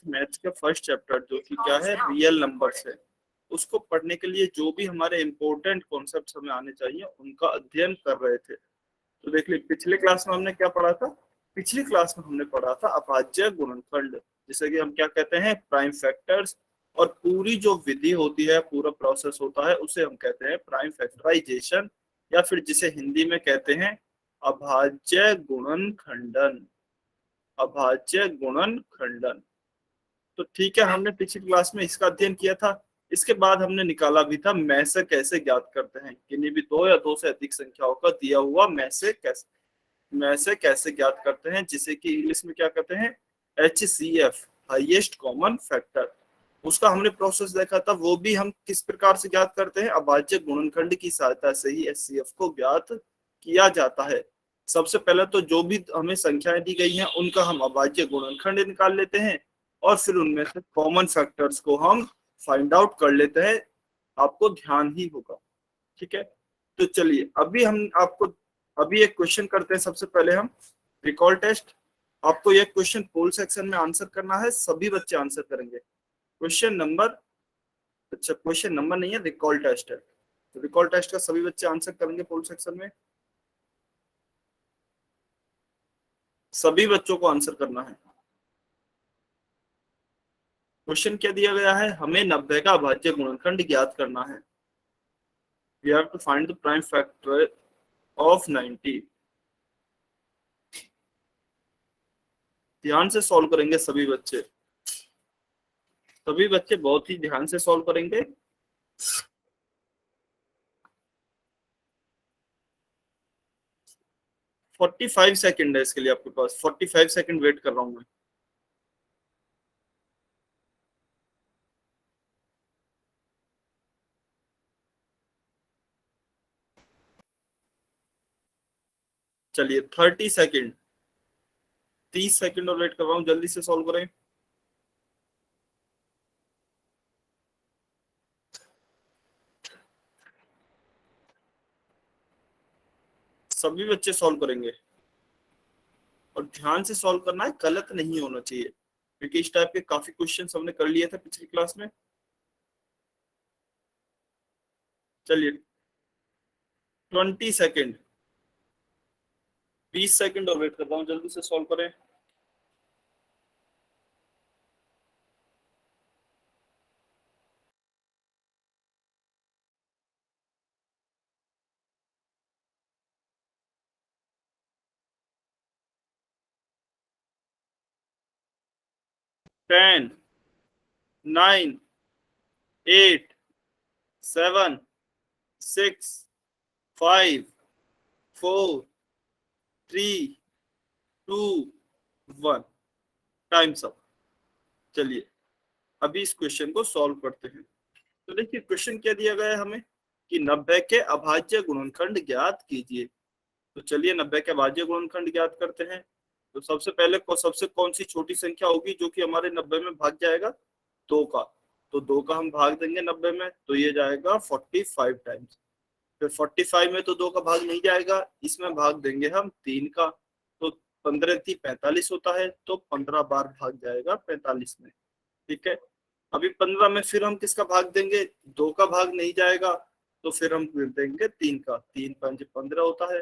Maths का first chapter जो कि क्या है, रियल नंबर्स है, उसको पढ़ने के लिए जो भी हमारे इंपॉर्टेंट कॉन्सेप्ट्स हमें आने चाहिए उनका अध्ययन कर रहे थे। तो देख ली पिछले क्लास में हमने क्या पढ़ा था। पिछली क्लास में हमने पढ़ा था अभाज्य गुणनखंड, जिसे कि हम क्या कहते हैं, प्राइम फैक्टर्स। और पूरी जो विधि होती है, पूरा प्रोसेस होता है, उसे हम कहते हैं प्राइम फैक्टराइजेशन, या फिर जिसे हिंदी में कहते हैं अभाज्य गुणनखंडन। अभाज्य गुणनखंडन। तो ठीक है, हमने पिछली क्लास में इसका अध्ययन किया था। इसके बाद हमने निकाला भी था में से कैसे ज्ञात करते हैं, किन्हीं भी दो या दो से अधिक संख्याओं का दिया हुआ में से कैसे ज्ञात करते हैं, जिसे कि इंग्लिश में क्या कहते हैं, HCF, हाईएस्ट कॉमन फैक्टर। उसका हमने प्रोसेस देखा था। वो भी हम किस प्रकार से ज्ञात करते हैं, अभाज्य गुणनखंड की सहायता से ही HCF को ज्ञात किया जाता है। सबसे पहले तो जो भी हमें संख्याएं दी गई हैं उनका हम अभाज्य गुणनखंड निकाल लेते हैं, और फिर उनमें से कॉमन फैक्टर्स को हम फाइंड आउट कर लेते हैं। आपको ध्यान ही होगा, ठीक है। तो चलिए अभी एक क्वेश्चन करते हैं। सबसे पहले हम रिकॉल टेस्ट। आपको ये क्वेश्चन पोल सेक्शन में आंसर करना है, सभी बच्चे आंसर करेंगे। क्वेश्चन नंबर नहीं है, रिकॉल टेस्ट है। तो रिकॉल टेस्ट का सभी बच्चे आंसर करेंगे पोल सेक्शन में। सभी बच्चों को आंसर करना है। क्वेश्चन क्या दिया गया है, हमें 90 का अभाज्य गुणनखंड ज्ञात करना है। We have to find the prime factor of 90। ध्यान से सॉल्व करेंगे सभी बच्चे। सभी बच्चे बहुत ही ध्यान से सॉल्व करेंगे। फोर्टी 45 सेकंड है इसके लिए आपके पास। 45 सेकंड वेट कर रहा हूं मैं। चलिए 30 सेकंड, 30 सेकंड और वेट कर रहा हूं, जल्दी से सॉल्व करें। सभी बच्चे सॉल्व करेंगे और ध्यान से सॉल्व करना है, गलत नहीं होना चाहिए, क्योंकि इस टाइप के काफी क्वेश्चन हमने कर लिए थे पिछली क्लास में। चलिए 20 सेकंड, 20 सेकंड और वेट कर रहा हूं, जल्दी से सॉल्व करें। टेन, 9, 8, 7, 6, 5, 4, 3, 2, 1। Times up. चलिए अभी इस क्वेश्चन को सॉल्व करते हैं। तो देखिए क्वेश्चन क्या दिया गया है हमें कि 90 के अभाज्य गुणनखंड ज्ञात कीजिए। तो चलिए 90 के अभाज्य गुणनखंड ज्ञात करते हैं। तो सबसे कौन सी छोटी संख्या होगी जो कि हमारे 90 में भाग जाएगा, 2 का। तो 2 का हम भाग देंगे 90 में, तो ये जाएगा 45 टाइम्स। फिर 45 में तो 2 का भाग नहीं जाएगा, इसमें भाग देंगे हम 3 का। तो 15 × 45 होता है, तो 15 बार भाग जाएगा 45 में, ठीक है। अभी 15 में फिर हम किसका भाग देंगे, 2 का भाग नहीं जाएगा, तो फिर हम देंगे 3 का। 3 × 5 = 15 होता है।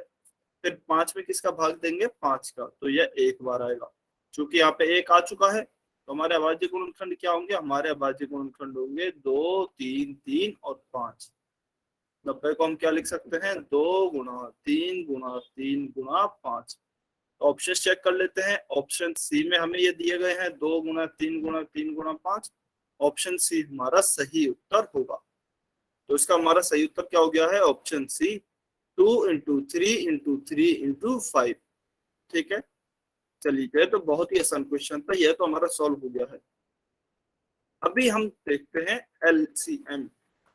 फिर 5 में किसका भाग देंगे, 5 का, तो यह एक बार आएगा। चूंकि यहाँ पे एक आ चुका है, तो हमारे अभाज्य गुणनखंड क्या होंगे, हमारे अभाज्य गुणनखंड होंगे 2, 3, 3 और 5। 90 को हम क्या लिख सकते हैं, 2 × 3 × 3 × 5। ऑप्शन चेक कर लेते हैं। ऑप्शन सी में हमें ये दिए गए हैं 2 × 3 × 3 × 5। ऑप्शन सी हमारा सही उत्तर होगा। तो इसका हमारा सही उत्तर क्या हो गया है, ऑप्शन सी, 2 × 3 × 3 × 5। ठीक है। चलिए ये तो बहुत ही आसान क्वेश्चन था, यह तो हमारा सॉल्व हो गया है। अभी हम देखते हैं LCM,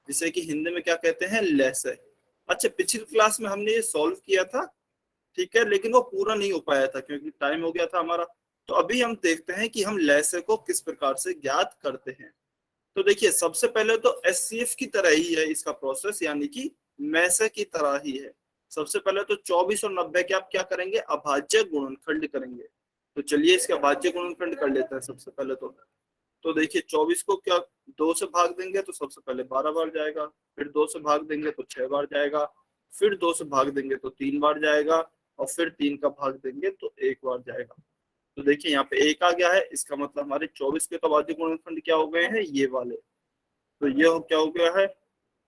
जिसे कि हिंदी में क्या कहते हैं, लैसे। अच्छा, पिछली क्लास में हमने ये सॉल्व किया था, ठीक है, लेकिन वो पूरा नहीं हो पाया था क्योंकि टाइम हो गया था हमारा। तो अभी हम देखते हैं कि हम लैसे को किस प्रकार से ज्ञात करते हैं। तो देखिए सबसे पहले तो SCF की तरह ही है इसका प्रोसेस, यानी कि मैसे की तरह ही है। सबसे पहले तो 24 और 90 के आप क्या करेंगे, अभाज्य गुणनखंड करेंगे। तो चलिए इसके अभाज्य गुणनखंड कर लेते हैं सबसे पहले तो। तो देखिए 24 को क्या 2 से भाग देंगे तो सबसे पहले 12 बार जाएगा, फिर 2 से भाग देंगे तो 6 बार जाएगा, फिर 2 से भाग देंगे तो 3 बार जाएगा, और फिर 3 का भाग देंगे तो 1 बार जाएगा। तो देखिए यहाँ पे 1 आ गया है, इसका मतलब हमारे 24 के तो अभाज्य गुणनखंड क्या हो गए हैं, ये वाले। तो ये क्या हो गया है,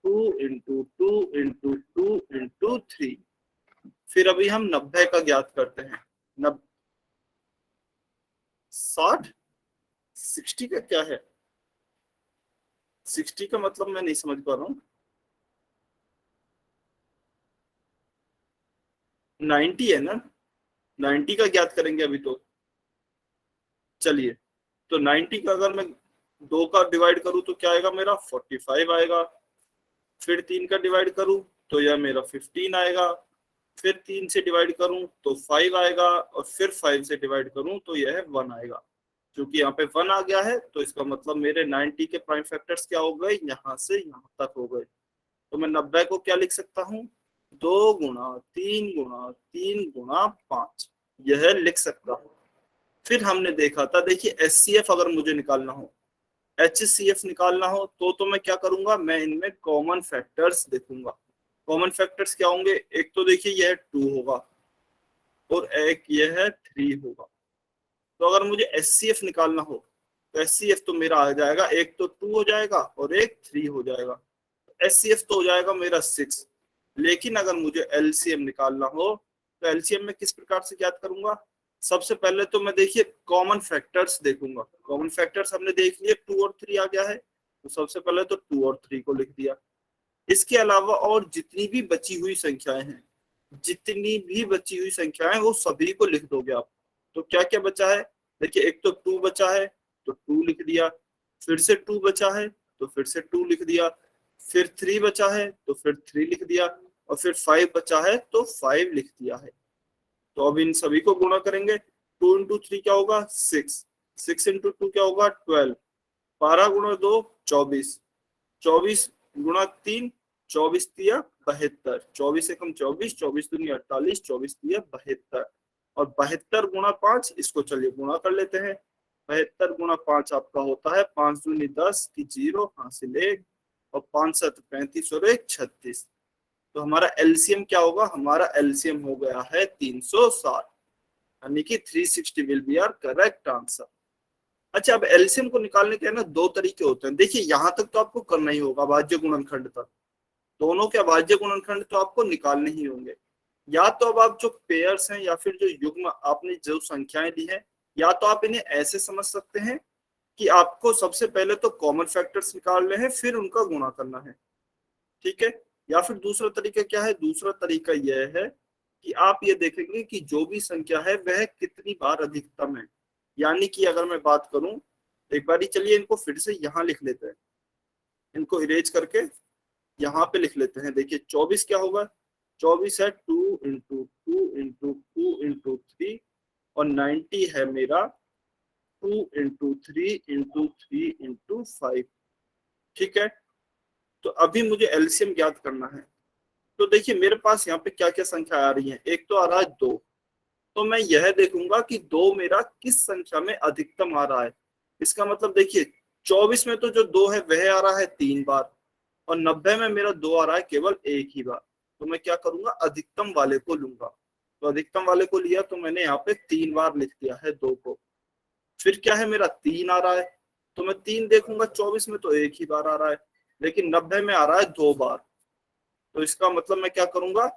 2 इंटू 2 इंटू 2 इंटू 3। फिर अभी हम 90 का ज्ञात करते हैं। 60 60 का क्या है, 60 का मतलब मैं नहीं समझ पा रहा हूँ। 90 है ना, 90 का ज्ञात करेंगे अभी तो। चलिए, तो 90 का अगर मैं 2 का डिवाइड करूं तो क्या आएगा मेरा, 45 आएगा। फिर 3 का डिवाइड करूं तो यह मेरा 15 आएगा। फिर 3 से डिवाइड करूं तो 5 आएगा, और फिर 5 से डिवाइड करूं तो यह 1 आएगा। क्योंकि यहाँ पे 1 आ गया है तो इसका मतलब मेरे 90 के प्राइम फैक्टर्स क्या हो गए, यहाँ से यहाँ तक हो गए। तो मैं 90 को क्या लिख सकता हूँ, 2 गुणा 3 गुणा 3 गुणा 5, यह लिख सकता हूँ। फिर हमने देखा था, देखिए एचसीएफ अगर मुझे निकालना हो, एचसीएफ निकालना हो तो मैं क्या करूंगा, मैं इनमें कॉमन फैक्टर्स देखूंगा। कॉमन फैक्टर्स क्या होंगे, एक तो देखिए यह 2 होगा और एक यह 3 होगा। तो अगर मुझे एचसीएफ निकालना हो तो एचसीएफ तो मेरा आ जाएगा, एक तो 2 हो जाएगा और एक 3 हो जाएगा। एचसीएफ तो हो जाएगा मेरा 6। लेकिन अगर मुझे एलसीएम निकालना हो तो एलसीएम में किस प्रकार से ज्ञात करूंगा, सबसे पहले तो मैं देखिए कॉमन फैक्टर्स देखूंगा। कॉमन फैक्टर्स हमने देख लिए, 2 और 3 आ गया है, तो सबसे पहले तो 2 और 3 को लिख दिया। इसके अलावा और जितनी भी बची हुई संख्याएं हैं, जितनी भी बची हुई संख्याएं, वो सभी को लिख दोगे आप। तो क्या क्या बचा है, देखिए एक तो 2 बचा है तो 2 लिख दिया, फिर से 2 बचा है तो फिर से 2 लिख दिया, फिर 3 बचा है तो फिर 3 लिख दिया, और फिर 5 बचा है तो 5 लिख दिया है। तो अब इन सभी को गुणा करेंगे, 2 इंटू 3 क्या होगा, 6, 6 इंटू 2 क्या होगा, 12, 12 गुणा 2 24, 24 गुणा 3 24 दिया 72, 24 एकम 24, 24 दूनी 48, 24 दिया 72, और 72 गुणा 5, इसको चलिए गुणा कर लेते हैं। 72 गुणा 5 आपका होता है 5 दूनी 10 की 0 हासिल 1, और 5 7 35 और 1 36। तो हमारा एलसीएम क्या होगा, हमारा एलसीएम हो गया है 360, यानी कि 360 will be our correct answer. अच्छा, अब एलसीएम को निकालने के ना 2 तरीके होते हैं। देखिए यहां तक तो आपको करना ही होगा, अभाज्य गुणनखंड तक, दोनों के अभाज्य गुणनखंड तो आपको निकालने ही होंगे। या तो अब आप जो पेयर्स हैं या फिर जो युग्म आपने जो संख्याएं ली है, या तो आप इन्हें ऐसे समझ सकते हैं कि आपको सबसे पहले तो कॉमन फैक्टर्स निकालने हैं, फिर उनका गुणा करना है, ठीक है। या फिर दूसरा तरीका क्या है, दूसरा तरीका यह है कि आप ये देखेंगे कि जो भी संख्या है वह कितनी बार अधिकतम है। यानी कि अगर मैं बात करूं, एक बार चलिए इनको फिर से यहाँ लिख लेते हैं, इनको इरेज करके यहाँ पे लिख लेते हैं। देखिए 24 क्या होगा, 24 है 2 इंटू 2 इंटू 2 इंटू 3, और 90 है मेरा 2 इंटू 3 इंटू 3 इंटू 5, ठीक है। तो अभी मुझे एलसीएम ज्ञात करना है। तो देखिए मेरे पास यहाँ पे क्या क्या संख्या आ रही है, एक तो आ रहा है 2, तो मैं यह देखूंगा कि 2 मेरा किस संख्या में अधिकतम आ रहा है। इसका मतलब देखिए 24 में तो जो 2 है वह आ रहा है 3 बार, और 90 में मेरा 2 आ रहा है केवल 1 ही बार। तो मैं क्या करूंगा, अधिकतम वाले को लूंगा। तो अधिकतम वाले को लिया तो मैंने यहाँ पे 3 बार लिख दिया है 2 को। फिर क्या है, मेरा 3 आ रहा है, तो मैं 3 देखूंगा, 24 में तो 1 ही बार आ रहा है, लेकिन 90 में आ रहा है 2 बार। तो इसका मतलब मैं क्या करूंगा,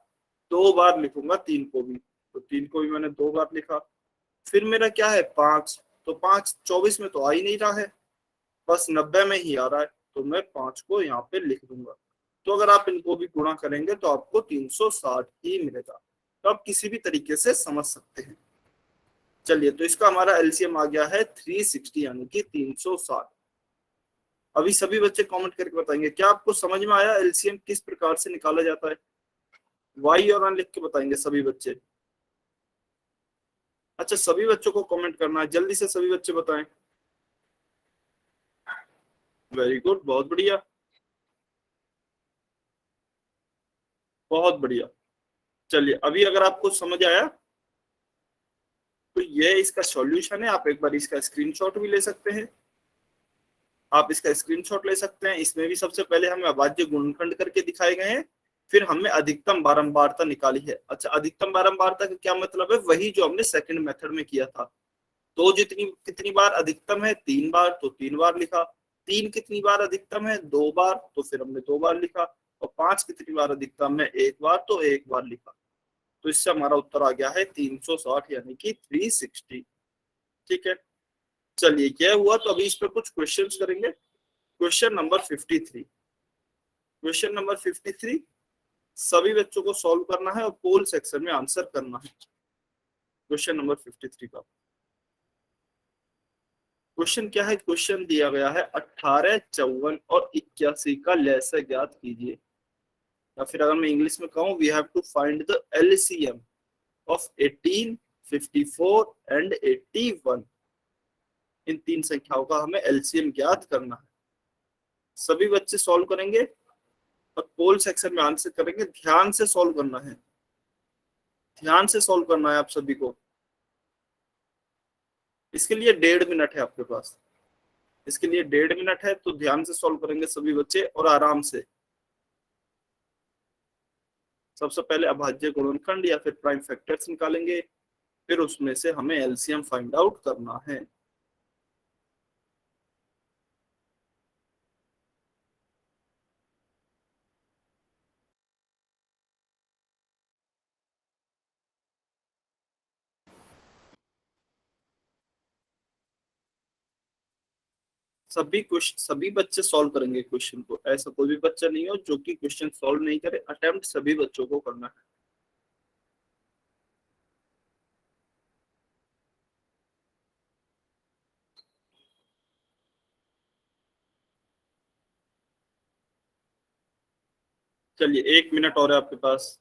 2 बार लिखूंगा 3 को भी। तो 3 को भी मैंने 2 बार लिखा। फिर मेरा क्या है 5, तो 5 24 में तो आ ही नहीं रहा है, बस 90 में ही आ रहा है, तो मैं 5 को यहाँ पे लिख दूंगा। तो अगर आप इनको भी गुणा करेंगे तो आपको 360 ही मिलेगा। तो आप किसी भी तरीके से समझ सकते हैं। चलिए, तो इसका हमारा एलसीएम आ गया है 360, यानी कि 360। अभी सभी बच्चे कमेंट करके बताएंगे क्या आपको समझ में आया एलसीएम किस प्रकार से निकाला जाता है। वाई और आन लिख के बताएंगे सभी बच्चे। अच्छा, सभी बच्चों को कमेंट करना है, जल्दी से सभी बच्चे बताएं। वेरी गुड, बहुत बढ़िया, बहुत बढ़िया। चलिए, अभी अगर आपको समझ आया तो ये इसका सॉल्यूशन है, आप एक बार इसका स्क्रीनशॉट भी ले सकते हैं। आप इसका स्क्रीनशॉट ले सकते हैं। इसमें भी सबसे पहले हमें अभाज्य गुणनखंड करके दिखाए गए हैं, फिर हमने अधिकतम बारंबारता निकाली है। अच्छा, अधिकतम बारंबारता का क्या मतलब है? वही जो हमने सेकंड मेथड में किया था। तो जितनी कितनी बार अधिकतम है? 3 बार, तो 3 बार लिखा। 3 कितनी बार अधिकतम है? 2 बार, तो फिर हमने 2 बार लिखा। और 5 कितनी बार अधिकतम है? 1 बार, तो 1 बार लिखा। तो इससे हमारा उत्तर आ गया है 360 यानी कि 360। ठीक है, चलिए क्या हुआ, तो अभी इस पर कुछ क्वेश्चंस करेंगे। Question number 53। क्वेश्चन नंबर 53 सभी बच्चों को सॉल्व करना है और पोल सेक्शन में आंसर करना है। क्वेश्चन नंबर 53 का क्वेश्चन क्या है? क्वेश्चन दिया गया है 18, 54 और 81 का लसागु ज्ञात कीजिए। या फिर अगर मैं इंग्लिश में कहूँ, we have to find the LCM of 18, 54 and 81। इन तीन संख्याओं का हमें एलसीएम ज्ञात करना है। सभी बच्चे सॉल्व करेंगे और पोल सेक्शन में आंसर करेंगे। ध्यान से सॉल्व करना है, ध्यान से सॉल्व करना है आप सभी को। इसके लिए 1.5 मिनट है आपके पास, इसके लिए 1.5 मिनट है, तो ध्यान से सॉल्व करेंगे सभी बच्चे और आराम से। सबसे पहले अभाज्य गुणनखंड या फिर प्राइम फैक्टर्स निकालेंगे, फिर उसमें से हमें एलसीएम फाइंड आउट करना है। सभी बच्चे सॉल्व करेंगे क्वेश्चन को। ऐसा कोई भी बच्चा नहीं हो जो कि क्वेश्चन सॉल्व नहीं करे। अटेम्प्ट सभी बच्चों को करना है। चलिए 1 मिनट और है आपके पास,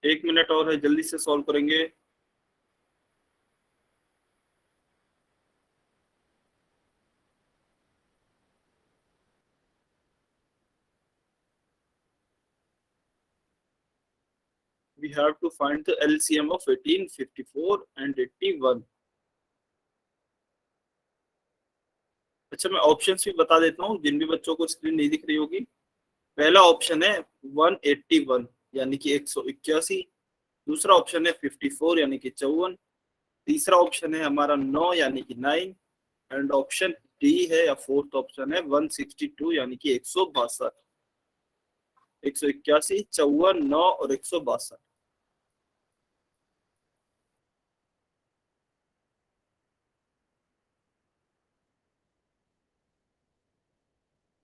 1 मिनट और है, जल्दी से सॉल्व करेंगे। We have to find the LCM of 18, 54 and 81। अच्छा, मैं ऑप्शंस भी बता देता हूँ जिन भी बच्चों को स्क्रीन नहीं दिख रही होगी। पहला ऑप्शन है 181 यानी कि 181। दूसरा ऑप्शन है 54 यानी कि 54। तीसरा ऑप्शन है हमारा 9 यानी कि 9। एंड ऑप्शन डी है या फोर्थ ऑप्शन है 162 यानी कि 162। 181, 54, 9 और 162।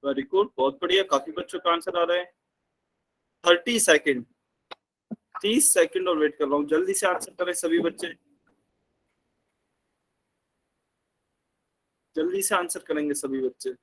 वेरी गुड, बहुत बढ़िया, काफी बच्चों का आंसर आ रहा है। 30 सेकेंड, 30 सेकेंड और वेट कर रहा हूँ, जल्दी से आंसर करें सभी बच्चे, जल्दी से आंसर करेंगे सभी बच्चे।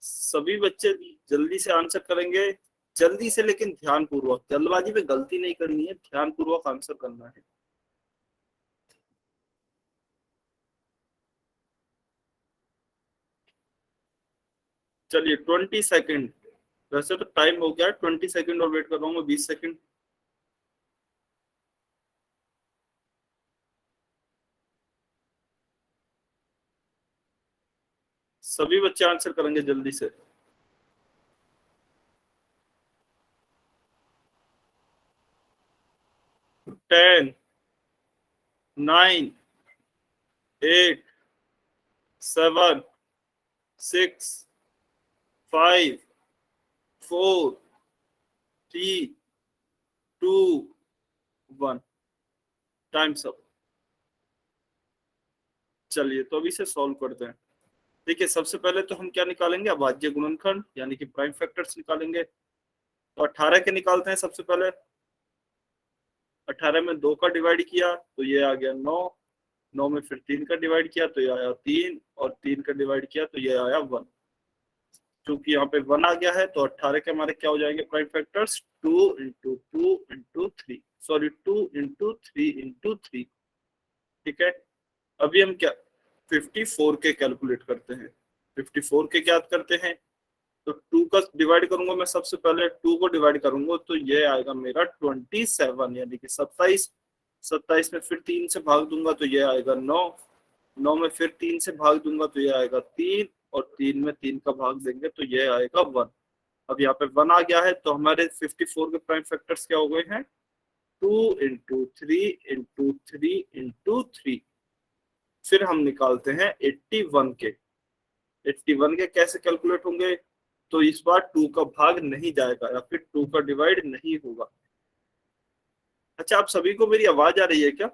सभी बच्चे जल्दी से आंसर करेंगे, जल्दी से, लेकिन ध्यान पूर्वक। जल्दबाजी में गलती नहीं करनी है, ध्यान पूर्वक आंसर करना है। चलिए 20 सेकेंड, वैसे तो टाइम हो गया, 20 सेकेंड और वेट कर रहा हूँ मैं, 20 सेकेंड। सभी बच्चे आंसर करेंगे जल्दी से। 10, 9, 8, 7, 6, 5, 4, 3, 2, 1। Times up. चलिए तो अभी से सॉल्व करते हैं। देखिए सबसे पहले तो हम क्या निकालेंगे? अभाज्य गुणनखंड यानी कि प्राइम फैक्टर्स निकालेंगे। तो 18 के निकालते हैं सबसे पहले। 18 में 2 का डिवाइड किया तो ये आ गया 9। 9 में फिर 3 का डिवाइड किया तो ये आया 3, और 3 का डिवाइड किया तो ये आया 1। क्योंकि यहाँ पे 1 आ गया है तो 18 के हमारे क्या हो जाएंगे prime factors? 2 into 2 into 3, sorry 2 into 3 into 3। ठीक है, अभी हम क्या 54 के कैलकुलेट करते हैं। 54 के क्या करते हैं, तो 2 का डिवाइड करूंगा मैं, सबसे पहले 2 को डिवाइड करूंगा तो ये आएगा मेरा 27 यानी कि 27। 27 में फिर 3 से भाग दूंगा तो ये आएगा 9। 9 में फिर 3 से भाग दूंगा तो ये आएगा 3, और 3 में 3 का भाग देंगे तो ये आएगा 1। अब यहाँ पे 1 आ गया है, तो हमारे 54 के प्राइम फैक्टर्स क्या हो गए हैं, 2 इंटू 3 इंटू 3 इंटू 3। फिर हम निकालते हैं 81 के। 81 के कैसे कैलकुलेट होंगे, तो इस बार 2 का भाग नहीं जाएगा या फिर 2 का डिवाइड नहीं होगा। अच्छा, आप सभी को मेरी आवाज आ रही है क्या?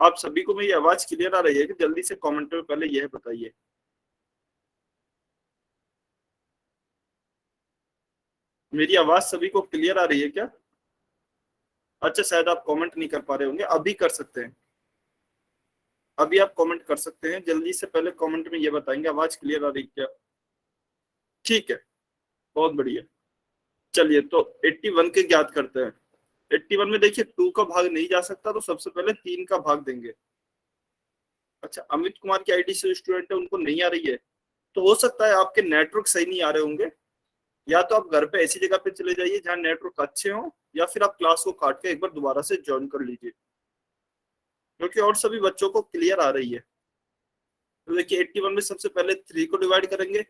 आप सभी को मेरी आवाज क्लियर आ रही है कि? जल्दी से कमेंट में पहले यह बताइए। मेरी आवाज सभी को क्लियर आ रही है क्या? अच्छा, शायद आप कमेंट नहीं कर पा रहे होंगे, अभी कर सकते हैं। अभी आप कमेंट कर सकते हैं, जल्दी से पहले कमेंट में ये बताएंगे आवाज क्लियर आ रही है क्या। ठीक है, बहुत बढ़िया। चलिए, तो 81 के ज्ञात करते हैं। 81 में देखिए 2 का भाग नहीं जा सकता, तो सबसे पहले 3 का भाग देंगे। अच्छा, अमित कुमार की आईडी से स्टूडेंट है, उनको नहीं आ रही है, तो हो सकता है आपके नेटवर्क सही नहीं आ रहे होंगे। या तो आप घर पे ऐसी जगह पे चले जाइए जहाँ नेटवर्क अच्छे हो, या फिर आप क्लास को काट के एक बार दोबारा से ज्वाइन कर लीजिए, क्योंकि और सभी बच्चों को क्लियर आ रही है। तो देखिए 81 में सबसे पहले 3 को डिवाइड करेंगे,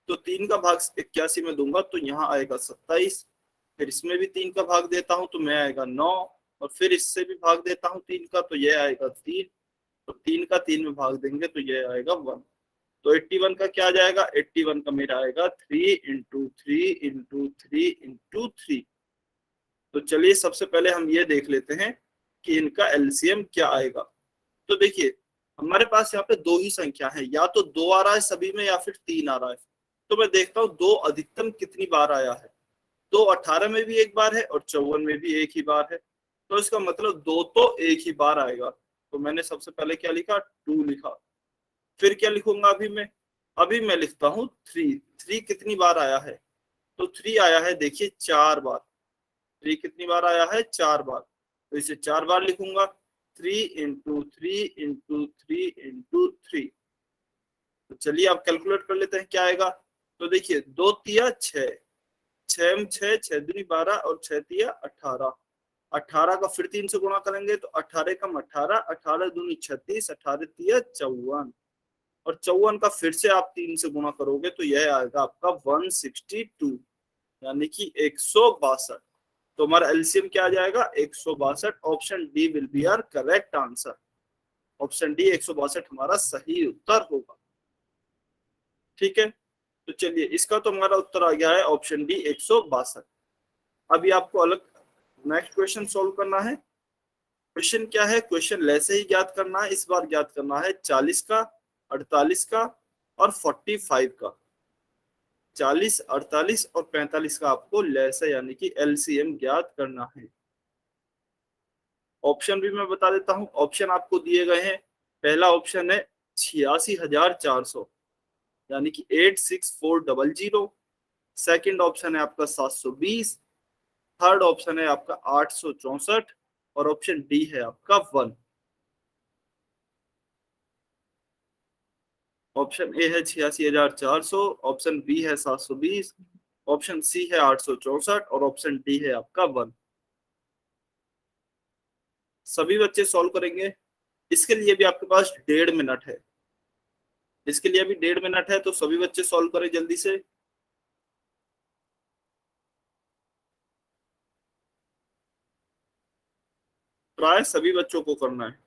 तो 3 का भाग 81 में दूंगा तो यहाँ आएगा 27। फिर इसमें भी 3 का भाग देता हूँ तो मैं आएगा 9, और फिर इससे भी भाग देता हूँ 3 का तो ये आएगा 3, तो 3 का 3 में भाग देंगे तो ये आएगा 1। तो 81 का क्या आ जाएगा, 81 का मेरा आएगा 3 इंटू 3 इंटू 3 इंटू 3। तो चलिए सबसे पहले हम ये देख लेते हैं कि इनका एलसीएम क्या आएगा। तो देखिए हमारे पास यहाँ पे दो ही संख्या है, या तो 2 आ रहा है सभी में या फिर 3 आ रहा है। तो मैं देखता हूँ 2 अधिकतम कितनी बार आया है। 2 18 में भी एक बार है और 54 में भी एक ही बार है, तो इसका मतलब 2 तो एक ही बार आएगा। तो मैंने सबसे पहले क्या लिखा, 2 लिखा। फिर क्या लिखूंगा अभी मैं लिखता हूँ 3। 3 कितनी बार आया है, तो 3 आया है देखिए 4 बार। 3 कितनी बार आया है, 4 बार, तो इसे 4 बार लिखूंगा। 3 इंटू 3 इंटू 3 इंटू 3। तो चलिए आप कैलकुलेट कर लेते हैं क्या आएगा। तो देखिए 2 तिया 6, 6 में 6, 6 दूनी 12 और 6 तिया 18। 18 का फिर 3 से गुणा करेंगे तो 18 कम 18, 18 दूनी 36, 18 तिया 54, और 54 का फिर से आप 3 से गुणा करोगे तो यह आएगा आपका 162, यानी कि 162। तो हमारा एलसीएम क्या आ जाएगा, 162। Option D will be our correct answer. Option D 162 हमारा सही उत्तर होगा। ठीक है, तो चलिए इसका तो हमारा उत्तर आ गया है ऑप्शन डी 162। अभी आपको अलग नेक्स्ट क्वेश्चन सॉल्व करना है। क्वेश्चन क्या है, क्वेश्चन वैसे ही ज्ञात करना है। इस बार ज्ञात करना है 40 का, 48 का और 45 का। 40, 48 और 45 का आपको लैसे यानी कि एलसीएम ज्ञात करना है। ऑप्शन भी मैं बता देता हूं। ऑप्शन आपको दिए गए हैं। पहला ऑप्शन है 86,400, यानी कि 86400। सेकंड ऑप्शन है आपका 720। थर्ड ऑप्शन है आपका 864, और ऑप्शन डी है आपका 1। ऑप्शन ए है 86,400, ऑप्शन बी है 720, ऑप्शन सी है 864, और ऑप्शन डी है आपका 1। सभी बच्चे सॉल्व करेंगे। इसके लिए भी आपके पास 1.5 मिनट है। इसके लिए भी 1.5 मिनट है, तो सभी बच्चे सॉल्व करें जल्दी से। ट्राई सभी बच्चों को करना है।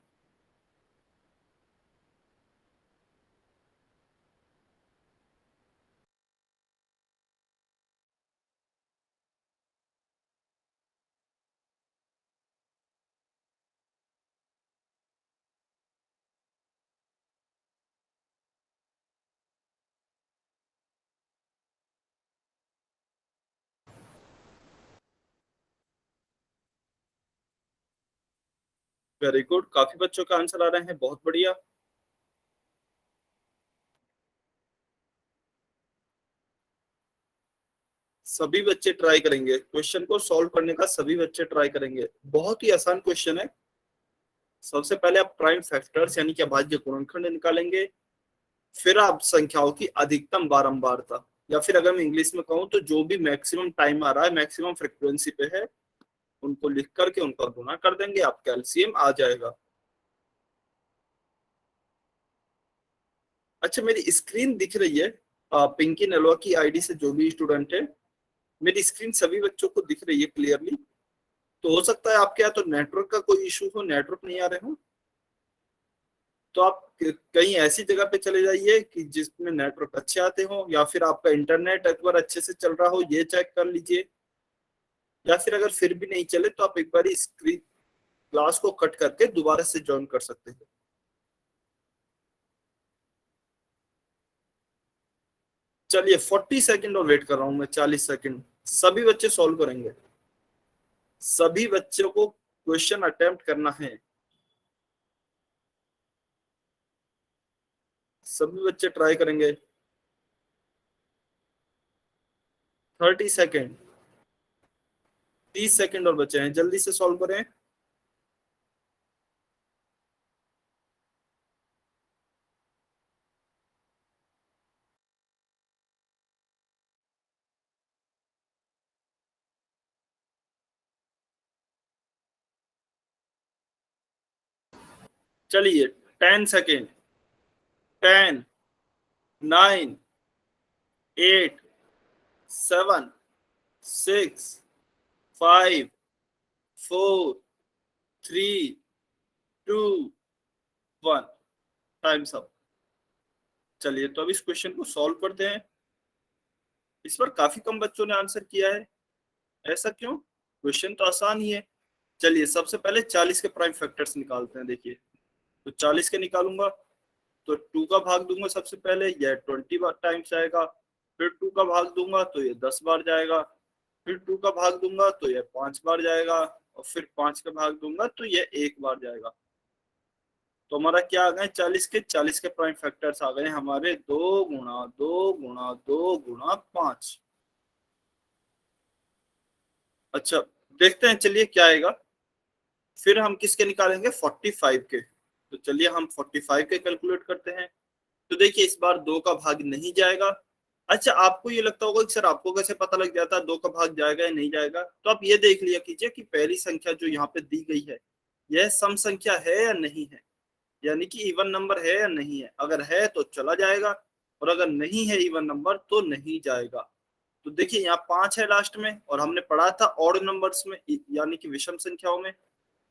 वेरी गुड, काफी बच्चों का आंसर आ रहे हैं, बहुत बढ़िया। सभी बच्चे ट्राई करेंगे क्वेश्चन को सॉल्व करने का, सभी बच्चे ट्राई करेंगे। बहुत ही आसान क्वेश्चन है। सबसे पहले आप प्राइम फैक्टर्स यानी कि अभाज्य गुणनखंड निकालेंगे, फिर आप संख्याओं की अधिकतम बारंबारता, या फिर अगर मैं इंग्लिश में कहूँ तो जो भी मैक्सिमम टाइम आ रहा है, मैक्सिमम फ्रिक्वेंसी पे है, उनको लिख करके उनका गुना कर देंगे, आपका एलसीएम आ जाएगा। अच्छा, मेरी स्क्रीन दिख रही है पिंकी नलवा की आईडी से जो भी स्टूडेंट है, मेरी स्क्रीन सभी बच्चों को दिख रही है क्लियरली? तो हो सकता है आपके यहाँ तो नेटवर्क का कोई इशू हो, नेटवर्क नहीं आ रहे हो, तो आप कहीं ऐसी जगह पे चले जाइए कि जिसमें नेटवर्क अच्छे आते हो, या फिर आपका इंटरनेट एक बार अच्छे से चल रहा हो, ये चेक कर लीजिए। या फिर अगर फिर भी नहीं चले तो आप एक बार स्क्रीन क्लास को कट करके दोबारा से ज्वाइन कर सकते हैं। चलिए 40 सेकंड और वेट कर रहा हूं मैं, 40 सेकंड, सभी बच्चे सॉल्व करेंगे, सभी बच्चों को क्वेश्चन अटेम्प्ट करना है, सभी बच्चे ट्राई करेंगे। 30 सेकंड, 30 सेकंड और बचे हैं, जल्दी से सॉल्व करें। चलिए 10 सेकंड, 10, 9, 8, 7, 6, 5, 4, 3, 2, 1, टाइम्स अप। चलिए तो अब इस क्वेश्चन को सॉल्व करते हैं। इस पर काफी कम बच्चों ने आंसर किया है, ऐसा क्यों? क्वेश्चन तो आसान ही है। चलिए सबसे पहले 40 के प्राइम फैक्टर्स निकालते हैं। देखिए, तो 40 के निकालूंगा तो 2 का भाग दूंगा सबसे पहले, यह 20 बार टाइम्स आएगा, फिर 2 का भाग दूंगा तो ये 10 बार जाएगा, फिर 2 का भाग दूंगा तो ये 5 बार जाएगा, और फिर 5 का भाग दूंगा तो ये 1 बार जाएगा। तो हमारा क्या आ गए, 40 के प्राइम फैक्टर्स आ गए हमारे 2 गुणा 2 गुणा 2 गुणा 5। अच्छा, देखते हैं चलिए क्या आएगा। फिर हम किसके निकालेंगे, 45 के। तो चलिए हम 45 के कैलकुलेट करते हैं। तो देखिए इस बार 2 का भाग नहीं जाएगा। अच्छा, आपको ये लगता होगा कि सर आपको कैसे पता लग जाता है 2 का भाग जाएगा या नहीं जाएगा? तो आप ये देख लिया कीजिए कि पहली संख्या जो यहाँ पे दी गई है, यह सम संख्या है या नहीं है, यानी कि इवन नंबर है या नहीं है। अगर है तो चला जाएगा, और अगर नहीं है इवन नंबर तो नहीं जाएगा। तो देखिए यहाँ 5 है लास्ट में, और हमने पढ़ा था ऑड नंबर्स में यानी कि विषम संख्याओं में,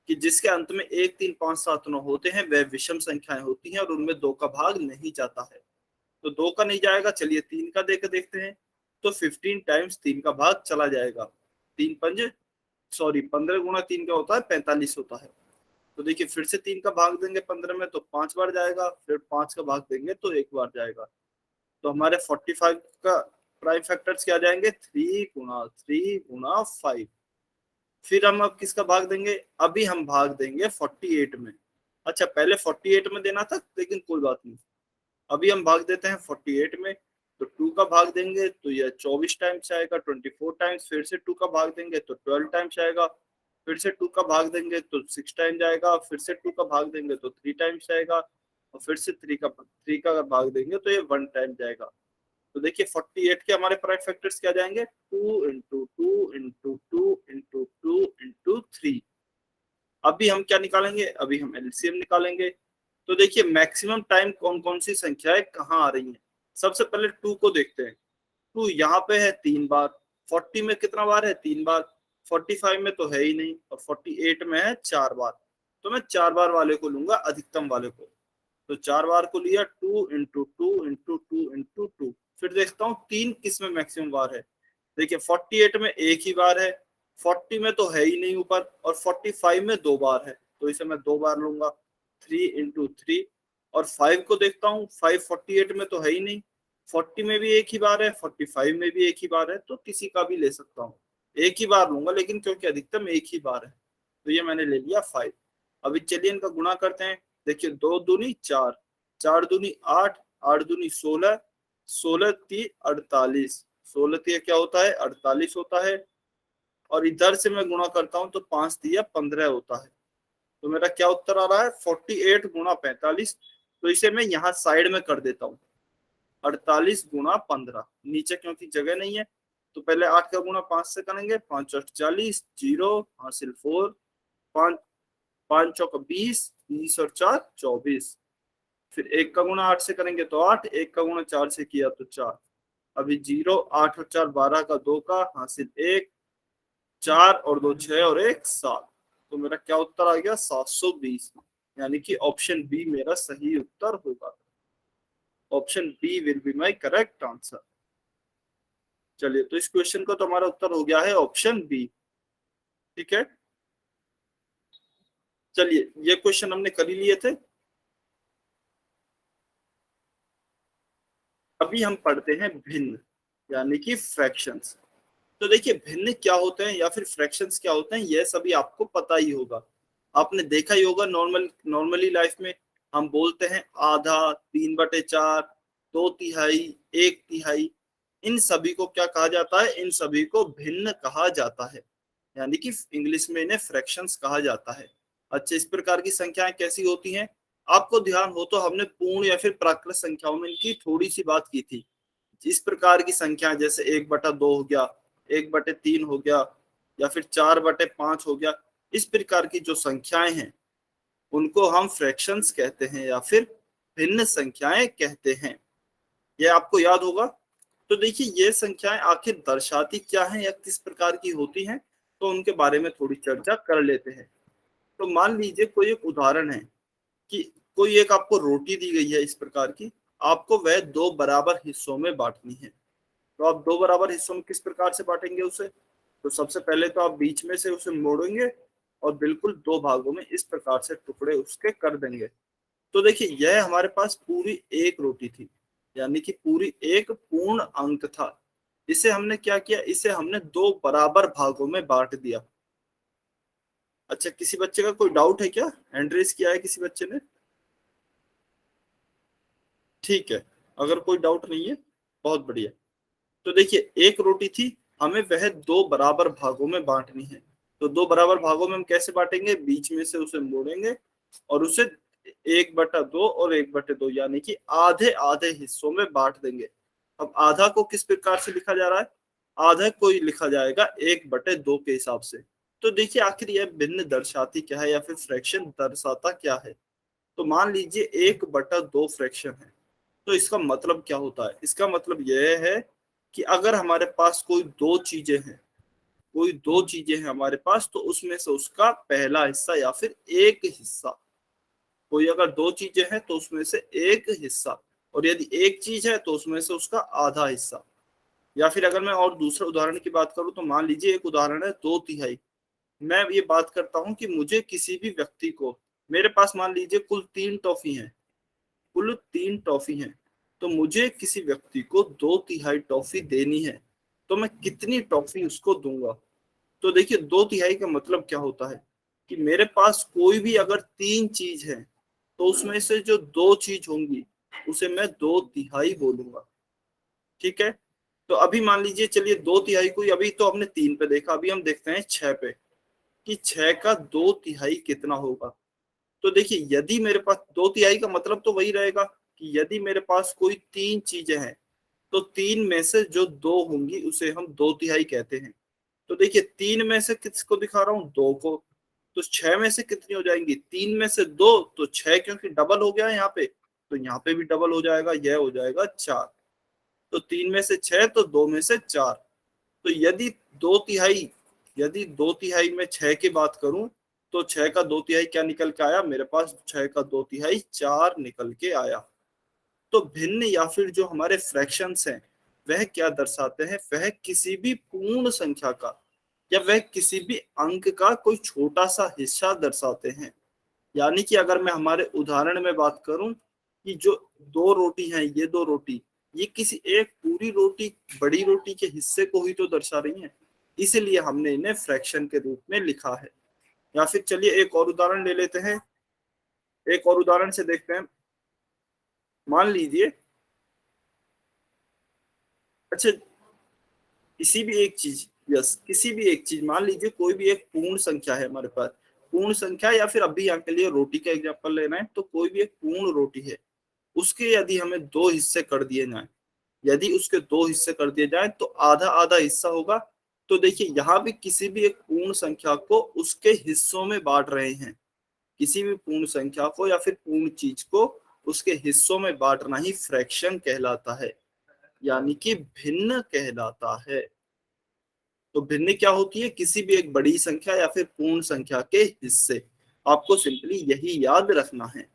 कि जिसके अंत में 1, 3, 5, 7, 9 होते हैं वह विषम संख्याएं होती हैं, और उनमें 2 का भाग नहीं जाता है। तो 2 का नहीं जाएगा, चलिए 3 का देकर देखते हैं। तो 15 टाइम्स 3 का भाग चला जाएगा। 15 गुणा 3 का होता है 45 होता है। तो देखिए फिर से 3 का भाग देंगे 15 में तो 5 बार जाएगा, फिर 5 का भाग देंगे तो 1 बार जाएगा। तो हमारे 45 का प्राइम फैक्टर्स क्या जाएंगे, 3 गुणा 5। फिर हम अब किसका भाग देंगे, अभी हम भाग देंगे 48 में। अच्छा, पहले 48 में देना था, लेकिन कोई बात नहीं, अभी हम भाग देते हैं 48 में। तो 2 का भाग देंगे तो यह 24 टाइम्स आएगा, 24 टाइम्स, फिर से 2 का भाग देंगे तो 12 टाइम्स आएगा, फिर से 2 का भाग देंगे तो 6 टाइम्स आएगा, फिर से 2 का भाग देंगे तो 3 टाइम्स आएगा, और फिर से 3 का भाग देंगे तो ये 1 टाइम जाएगा। तो देखिए 48 के हमारे प्राइम फैक्टर्स क्या जाएंगे, 2 × 2 × 2 × 2 × 3। अभी हम क्या निकालेंगे, अभी हम एलसीएम निकालेंगे। तो देखिए मैक्सिमम टाइम कौन कौन सी संख्याएं कहाँ आ रही हैं। सबसे पहले 2 को देखते हैं। 2 यहाँ पे है 3 बार, 40 में कितना बार है, 3 बार, 45 में तो है ही नहीं, और 48 में है 4 बार। तो मैं 4 बार वाले को लूंगा, अधिकतम वाले को। तो 4 बार को लिया, 2 × 2 × 2 × 2। फिर देखता हूँ 3 किस में मैक्सिमम बार है। देखिए 48 में एक ही बार है, 40 में तो है ही नहीं ऊपर, और 45 में 2 बार है, तो इसे मैं 2 बार लूंगा, 3 × 3। और 5 को देखता हूँ, 5 48 में तो है ही नहीं, 40 में भी एक ही बार है, 45 में भी एक ही बार है, तो किसी का भी ले सकता हूँ। एक ही बार लूंगा लेकिन, क्योंकि अधिकतम एक ही बार है, तो ये मैंने ले लिया 5। अभी चलिए इनका गुणा करते हैं। देखिए 2 दूनी 4, 4 दूनी 8, 8 दूनी 16, 16 × 3 = 48, 16 × 3 क्या होता है, 48 होता है। और इधर से मैं गुणा करता हूं तो 5 × 3 = 15 होता है। तो मेरा क्या उत्तर आ रहा है 48 गुणा 45। तो इसे मैं यहाँ साइड में कर देता हूँ, 48 गुणा 15, नीचे क्योंकि जगह नहीं है तो पहले 8 का गुणा 5 से करेंगे, 5 8 40, जीरो हासिल 4, 5 5 चौक 20, 20 और 4 24। फिर 1 का गुणा 8 से करेंगे तो 8, 1 का गुणा 4 से किया तो 4। अभी जीरो, 8 और 4 12 का 2 का हासिल 1, 4 और 2 6 और 1 7। तो मेरा क्या उत्तर आ गया 720, यानी कि ऑप्शन बी मेरा सही उत्तर होगा। Option B will be my correct answer. चलिए, तो इस क्वेश्चन का तो हमारा उत्तर हो गया है ऑप्शन बी। ठीक है, चलिए ये क्वेश्चन हमने कर ही लिए थे। अभी हम पढ़ते हैं भिन्न, यानी कि फ्रैक्शंस। तो देखिए भिन्न क्या होते हैं या फिर फ्रैक्शंस क्या होते हैं, यह सभी आपको पता ही होगा, आपने देखा ही होगा। नॉर्मली लाइफ में हम बोलते हैं आधा, 3/4, 2/3, 1/3। इन सभी को क्या कहा जाता है, इन सभी को भिन्न कहा जाता है, यानी कि इंग्लिश में इन्हें फ्रैक्शंस कहा जाता है। अच्छा, इस प्रकार की संख्याएं कैसी होती हैं, आपको ध्यान हो तो हमने पूर्ण या फिर प्राकृत संख्याओं में इनकी थोड़ी सी बात की थी। इस प्रकार की संख्या जैसे 1/2 हो गया, 1/3 हो गया, या फिर 4/5 हो गया, इस प्रकार की जो संख्याएं हैं उनको हम फ्रैक्शंस कहते हैं या फिर भिन्न संख्याएं कहते हैं। ये आपको याद होगा। तो देखिए ये संख्याएं आखिर दर्शाती क्या हैं या किस प्रकार की होती हैं, तो उनके बारे में थोड़ी चर्चा कर लेते हैं। तो मान लीजिए कोई एक उदाहरण है कि कोई एक आपको रोटी दी गई है इस प्रकार की, आपको वह दो बराबर हिस्सों में बांटनी है। तो आप दो बराबर हिस्सों में किस प्रकार से बांटेंगे उसे, तो सबसे पहले तो आप बीच में से उसे मोड़ेंगे और बिल्कुल दो भागों में इस प्रकार से टुकड़े उसके कर देंगे। तो देखिए यह हमारे पास पूरी एक रोटी थी, यानी कि पूरी एक पूर्ण अंक था। इसे हमने क्या किया, इसे हमने दो बराबर भागों में बांट दिया। अच्छा, किसी बच्चे का कोई डाउट है क्या, हैंड रेज किया है किसी बच्चे ने? ठीक है, अगर कोई डाउट नहीं है, बहुत बढ़िया। तो देखिए एक रोटी थी, हमें वह दो बराबर भागों में बांटनी है। तो दो बराबर भागों में हम कैसे बांटेंगे, बीच में से उसे मोड़ेंगे और उसे 1/2 और 1/2 यानी कि आधे आधे हिस्सों में बांट देंगे। अब आधा को किस प्रकार से लिखा जा रहा है, आधा को लिखा जाएगा 1/2 के हिसाब से। तो देखिए आखिर यह भिन्न दर्शाती क्या है या फिर फ्रैक्शन दर्शाता क्या है। तो मान लीजिए 1/2 फ्रैक्शन है, तो इसका मतलब क्या होता है, इसका मतलब यह है कि अगर हमारे पास कोई दो चीजें हैं, कोई दो चीजें हैं हमारे पास, तो उसमें से उसका पहला हिस्सा या फिर एक हिस्सा, कोई अगर दो चीजें हैं तो उसमें से एक हिस्सा, और यदि एक चीज है तो उसमें से उसका आधा हिस्सा। या फिर अगर मैं और दूसरे उदाहरण की बात करूं तो मान लीजिए एक उदाहरण है 2/3। मैं ये बात करता हूं कि मुझे किसी भी व्यक्ति को, मेरे पास मान लीजिए कुल 3 टॉफी है, कुल 3 टॉफी हैं, तो मुझे किसी व्यक्ति को 2/3 टॉफी देनी है, तो मैं कितनी टॉफी उसको दूंगा। तो देखिए 2/3 का मतलब क्या होता है कि मेरे पास कोई भी अगर 3 चीज है तो उसमें से जो दो चीज होंगी उसे मैं 2/3 बोलूंगा। ठीक है, तो अभी मान लीजिए, चलिए 2/3 को अभी तो हमने 3 पे देखा, अभी हम देखते हैं 6 पे कि 6 का 2/3 कितना होगा। तो देखिए यदि मेरे पास 2/3 का मतलब तो वही रहेगा कि यदि मेरे पास कोई 3 चीजें हैं तो 3 में से जो दो होंगी उसे हम 2/3 कहते हैं। तो देखिए 3 में से किसको दिखा रहा हूँ, 2 को। तो 6 में से कितनी हो जाएंगी, 3 में से 2, तो 6 क्योंकि डबल हो गया है यहाँ पे, तो यहाँ पे भी डबल हो जाएगा, यह हो जाएगा 4। तो 3 में से 6 तो 2 में से 4। तो यदि 2/3 में 6 की बात करूं तो 6 का 2/3 क्या निकल के आया, मेरे पास 6 का 2/3 4 निकल के आया। तो भिन्न या फिर जो हमारे फ्रैक्शंस हैं वह क्या दर्शाते हैं, वह किसी भी पूर्ण संख्या का या वह किसी भी अंक का कोई छोटा सा हिस्सा दर्शाते हैं। यानी कि अगर मैं हमारे उदाहरण में बात करूं कि जो दो रोटी हैं, ये दो रोटी, ये किसी एक पूरी रोटी, बड़ी रोटी के हिस्से को ही तो दर्शा रही हैं, इसीलिए हमने इन्हें फ्रैक्शन के रूप में लिखा है। या फिर चलिए एक और उदाहरण ले लेते हैं, एक और उदाहरण से देखते हैं। मान लीजिए, अच्छा, किसी भी एक चीज, यस किसी भी एक चीज, मान लीजिए कोई भी एक पूर्ण संख्या है हमारे पास, पूर्ण संख्या या फिर अभी यहाँ के लिए रोटी का एग्जांपल लेना है, तो कोई भी एक पूर्ण रोटी है, उसके यदि हमें 2 हिस्से कर दिए जाएं, यदि उसके 2 हिस्से कर दिए जाएं तो आधा आधा हिस्सा होगा। तो देखिए यहाँ भी किसी भी एक पूर्ण संख्या को उसके हिस्सों में बांट रहे हैं, किसी भी पूर्ण संख्या को या फिर पूर्ण चीज को उसके हिस्सों में बांटना ही फ्रैक्शन कहलाता है, यानी कि भिन्न कहलाता है। तो भिन्न क्या होती है? किसी भी एक बड़ी संख्या या फिर पूर्ण संख्या के हिस्से। आपको सिंपली यही याद रखना है,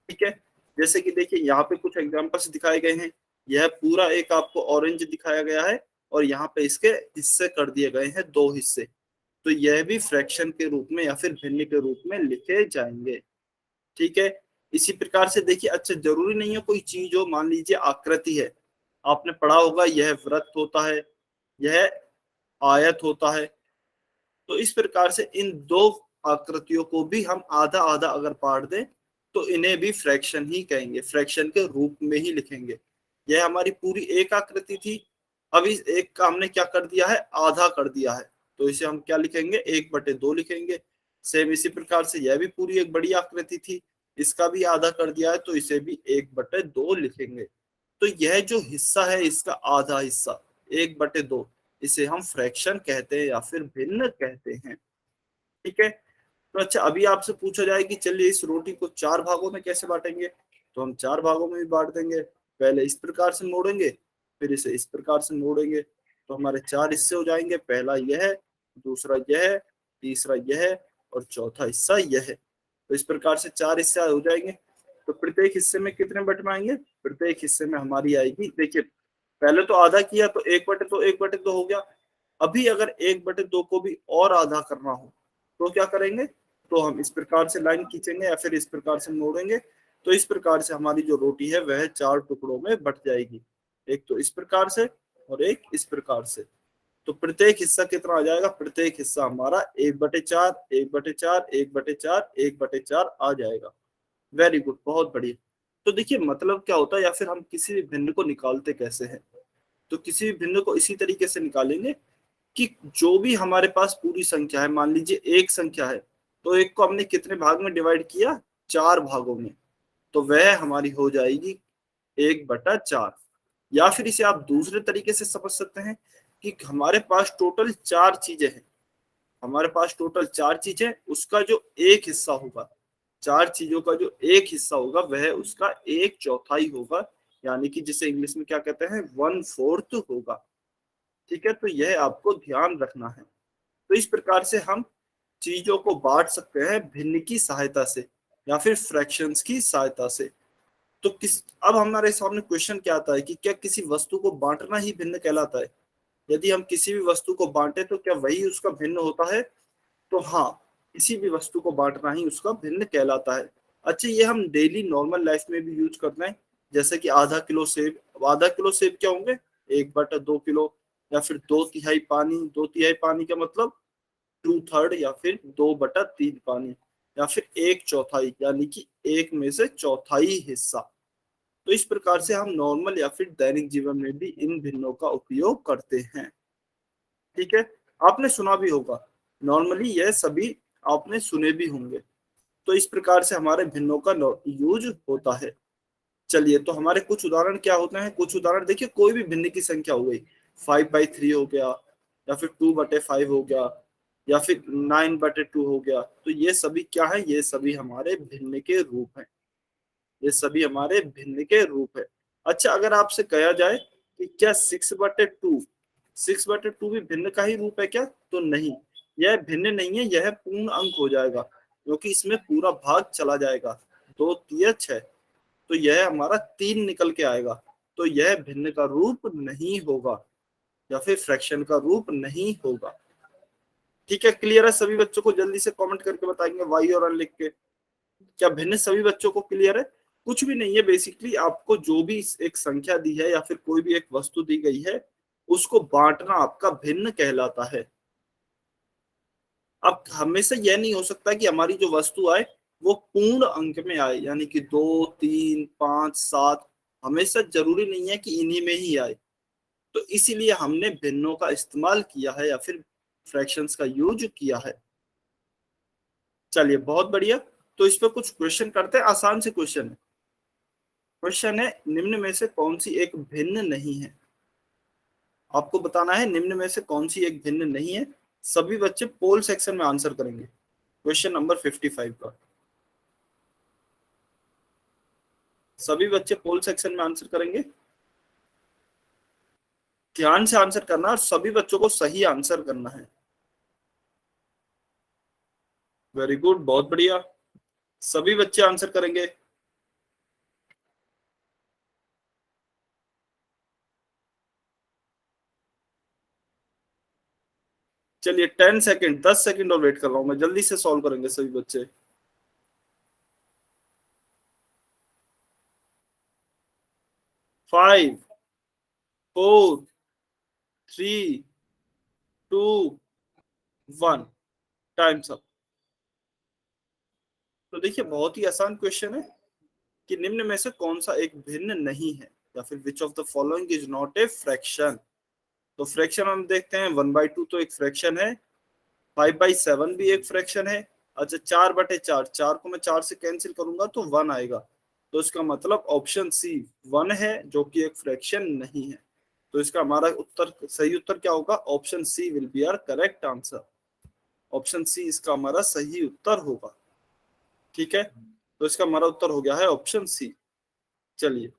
ठीक है। जैसे कि देखिए यहाँ पे कुछ एग्जांपल्स दिखाए गए हैं, यह पूरा एक आपको ऑरेंज दिखाया गया है और यहाँ पे इसके हिस्से कर दिए गए हैं 2 हिस्से, तो यह भी फ्रैक्शन के रूप में या फिर भिन्न के रूप में लिखे जाएंगे, ठीक है। इसी प्रकार से देखिए, अच्छा जरूरी नहीं है कोई चीज हो, मान लीजिए आकृति है, आपने पढ़ा होगा यह वृत्त होता है, यह आयत होता है। तो इस प्रकार से इन 2 आकृतियों को भी हम आधा आधा अगर बांट दें तो इन्हें भी फ्रैक्शन ही कहेंगे, फ्रैक्शन के रूप में ही लिखेंगे। यह हमारी पूरी एक आकृति थी, अब इस एक का हमने क्या कर दिया है? आधा कर दिया है, तो इसे हम क्या लिखेंगे? 1/2 लिखेंगे। सेम इसी प्रकार से यह भी पूरी एक बड़ी आकृति थी, इसका भी आधा कर दिया है, तो इसे भी 1/2 लिखेंगे। तो यह जो हिस्सा है इसका आधा हिस्सा 1/2, इसे हम फ्रैक्शन कहते हैं या फिर भिन्न कहते हैं, ठीक है। तो अच्छा, अभी आपसे पूछा जाए कि चलिए इस रोटी को 4 भागों में कैसे बांटेंगे, तो हम 4 भागों में भी बांट देंगे। पहले इस प्रकार से मोड़ेंगे, फिर इसे इस प्रकार से मोड़ेंगे, तो हमारे 4 हिस्से हो जाएंगे। पहला यह, दूसरा यह, तीसरा यह और चौथा हिस्सा यह। तो इस प्रकार से 4 हिस्से हो जाएंगे। तो प्रत्येक हिस्से में कितने बटे आएंगे? प्रत्येक हिस्से में हमारी आएगी, देखिए पहले तो आधा किया तो 1/2 हो गया। अभी अगर 1/2 को भी और आधा करना हो तो क्या करेंगे? तो हम इस प्रकार से लाइन खींचेंगे या फिर इस प्रकार से मोड़ेंगे। तो इस प्रकार से हमारी जो रोटी है वह 4 टुकड़ों में बट जाएगी, एक तो इस प्रकार से और एक इस प्रकार से। तो प्रत्येक हिस्सा कितना आ जाएगा? प्रत्येक हिस्सा हमारा 1/4, 1/4, 1/4, 1/4 आ जाएगा। वेरी गुड, बहुत बढ़िया। तो देखिए मतलब क्या होता है, या फिर हम किसी भी भिन्न को निकालते कैसे हैं? तो किसी भी भिन्न को इसी तरीके से निकालेंगे कि जो भी हमारे पास पूरी संख्या है, मान लीजिए एक संख्या है, तो एक को हमने कितने भाग में डिवाइड किया? 4 भागों में, तो वह हमारी हो जाएगी 1/4। या फिर इसे आप दूसरे तरीके से समझ सकते हैं कि हमारे पास टोटल 4 चीजें हैं, हमारे पास टोटल 4 चीजें, उसका जो एक हिस्सा होगा, 4 चीजों का जो एक हिस्सा होगा वह उसका 1/4 होगा, यानी कि जिसे इंग्लिश में क्या कहते हैं? 1/4 होगा, ठीक है। तो यह आपको ध्यान रखना है। तो इस प्रकार से हम चीजों को बांट सकते हैं भिन्न की सहायता से या फिर फ्रैक्शंस की सहायता से। तो अब हमारे सामने क्वेश्चन क्या आता है कि क्या किसी वस्तु को बांटना ही भिन्न कहलाता है? यदि हम किसी भी वस्तु को बांटे तो क्या वही उसका भिन्न होता है? तो हाँ, किसी भी वस्तु को बांटना ही उसका भिन्न कहलाता है। अच्छा, ये हम डेली नॉर्मल लाइफ में भी यूज करते हैं, जैसे कि आधा किलो सेब। अब आधा किलो सेब क्या होंगे? 1/2 किलो। या फिर 2/3 पानी, 2/3 पानी का मतलब 2/3 या फिर 2/3 पानी, या फिर 1/4 यानी कि एक में से चौथाई हिस्सा। तो इस प्रकार से हम नॉर्मल या फिर दैनिक जीवन में भी इन भिन्नों का उपयोग करते हैं, ठीक है। आपने सुना भी होगा, नॉर्मली यह सभी आपने सुने भी होंगे। तो इस प्रकार से हमारे भिन्नों का यूज होता है। चलिए, तो हमारे कुछ उदाहरण क्या होते हैं? कुछ उदाहरण देखिए, कोई भी भिन्न की संख्या हो गई, 5/3 हो गया, या फिर 2/5 हो गया, या फिर 9/2 हो गया। तो ये सभी क्या है? ये सभी हमारे भिन्न के रूप हैं, ये सभी हमारे भिन्न के रूप है। अच्छा, अगर आपसे कहा जाए कि क्या 6/2 भी भिन्न का ही रूप है क्या? तो नहीं, यह भिन्न नहीं है, यह पूर्ण अंक हो जाएगा, क्योंकि इसमें पूरा भाग चला जाएगा। 2 3 6, तो यह हमारा 3 निकल के आएगा। तो यह भिन्न का रूप नहीं होगा या फिर फ्रैक्शन का रूप नहीं होगा, ठीक है। क्लियर है सभी बच्चों को? जल्दी से कमेंट करके बताएंगे वाई और अन लिख के। क्या भिन्न सभी बच्चों को क्लियर है? कुछ भी नहीं है, बेसिकली आपको जो भी एक संख्या दी है या फिर कोई भी एक वस्तु दी गई है, उसको बांटना आपका भिन्न कहलाता है। अब हमेशा यह नहीं हो सकता कि हमारी जो वस्तु आए वो पूर्ण अंक में आए, यानी कि 2 3 5 7, हमेशा जरूरी नहीं है कि इन्हीं में ही आए। तो इसीलिए हमने भिन्नों का इस्तेमाल किया है या फिर फ्रैक्शंस का यूज किया है, चलिए बहुत बढ़िया। तो इस पे कुछ क्वेश्चन करते हैं, आसान से क्वेश्चन है। क्वेश्चन है, निम्न में से कौन सी एक भिन्न नहीं है। आपको बताना है निम्न में से कौन सी एक भिन्न नहीं है। सभी बच्चे पोल सेक्शन में आंसर करेंगे क्वेश्चन नंबर 55 का। सभी बच्चे पोल सेक्शन में आंसर करेंगे। ध्यान से आंसर करना और सभी बच्चों को सही आंसर करना है। वेरी गुड, बहुत बढ़िया। सभी बच्चे आंसर करेंगे। चलिए 10 सेकेंड, 10 सेकेंड और वेट कर रहा हूं मैं, जल्दी से सॉल्व करेंगे सभी बच्चे। 5, 4, 3, 2, 1। Times up. तो देखिए बहुत ही आसान क्वेश्चन है कि निम्न में से कौन सा एक भिन्न नहीं है, या फिर which of the following is not a fraction. तो फ्रैक्शन हम देखते हैं, 1/2 तो एक फ्रैक्शन है, 5/7 भी एक फ्रैक्शन है। अच्छा 4/4, 4 को मैं 4 से कैंसिल करूंगा तो 1 आएगा। तो इसका मतलब ऑप्शन सी 1 है, जो कि एक फ्रैक्शन नहीं है। तो इसका हमारा उत्तर, सही उत्तर क्या होगा, option C will be our correct answer. Option C इसका हमारा सही उत्तर होगा। ठीक है, तो इसका हमारा उत्तर हो गया है ऑप्शन सी। चलिए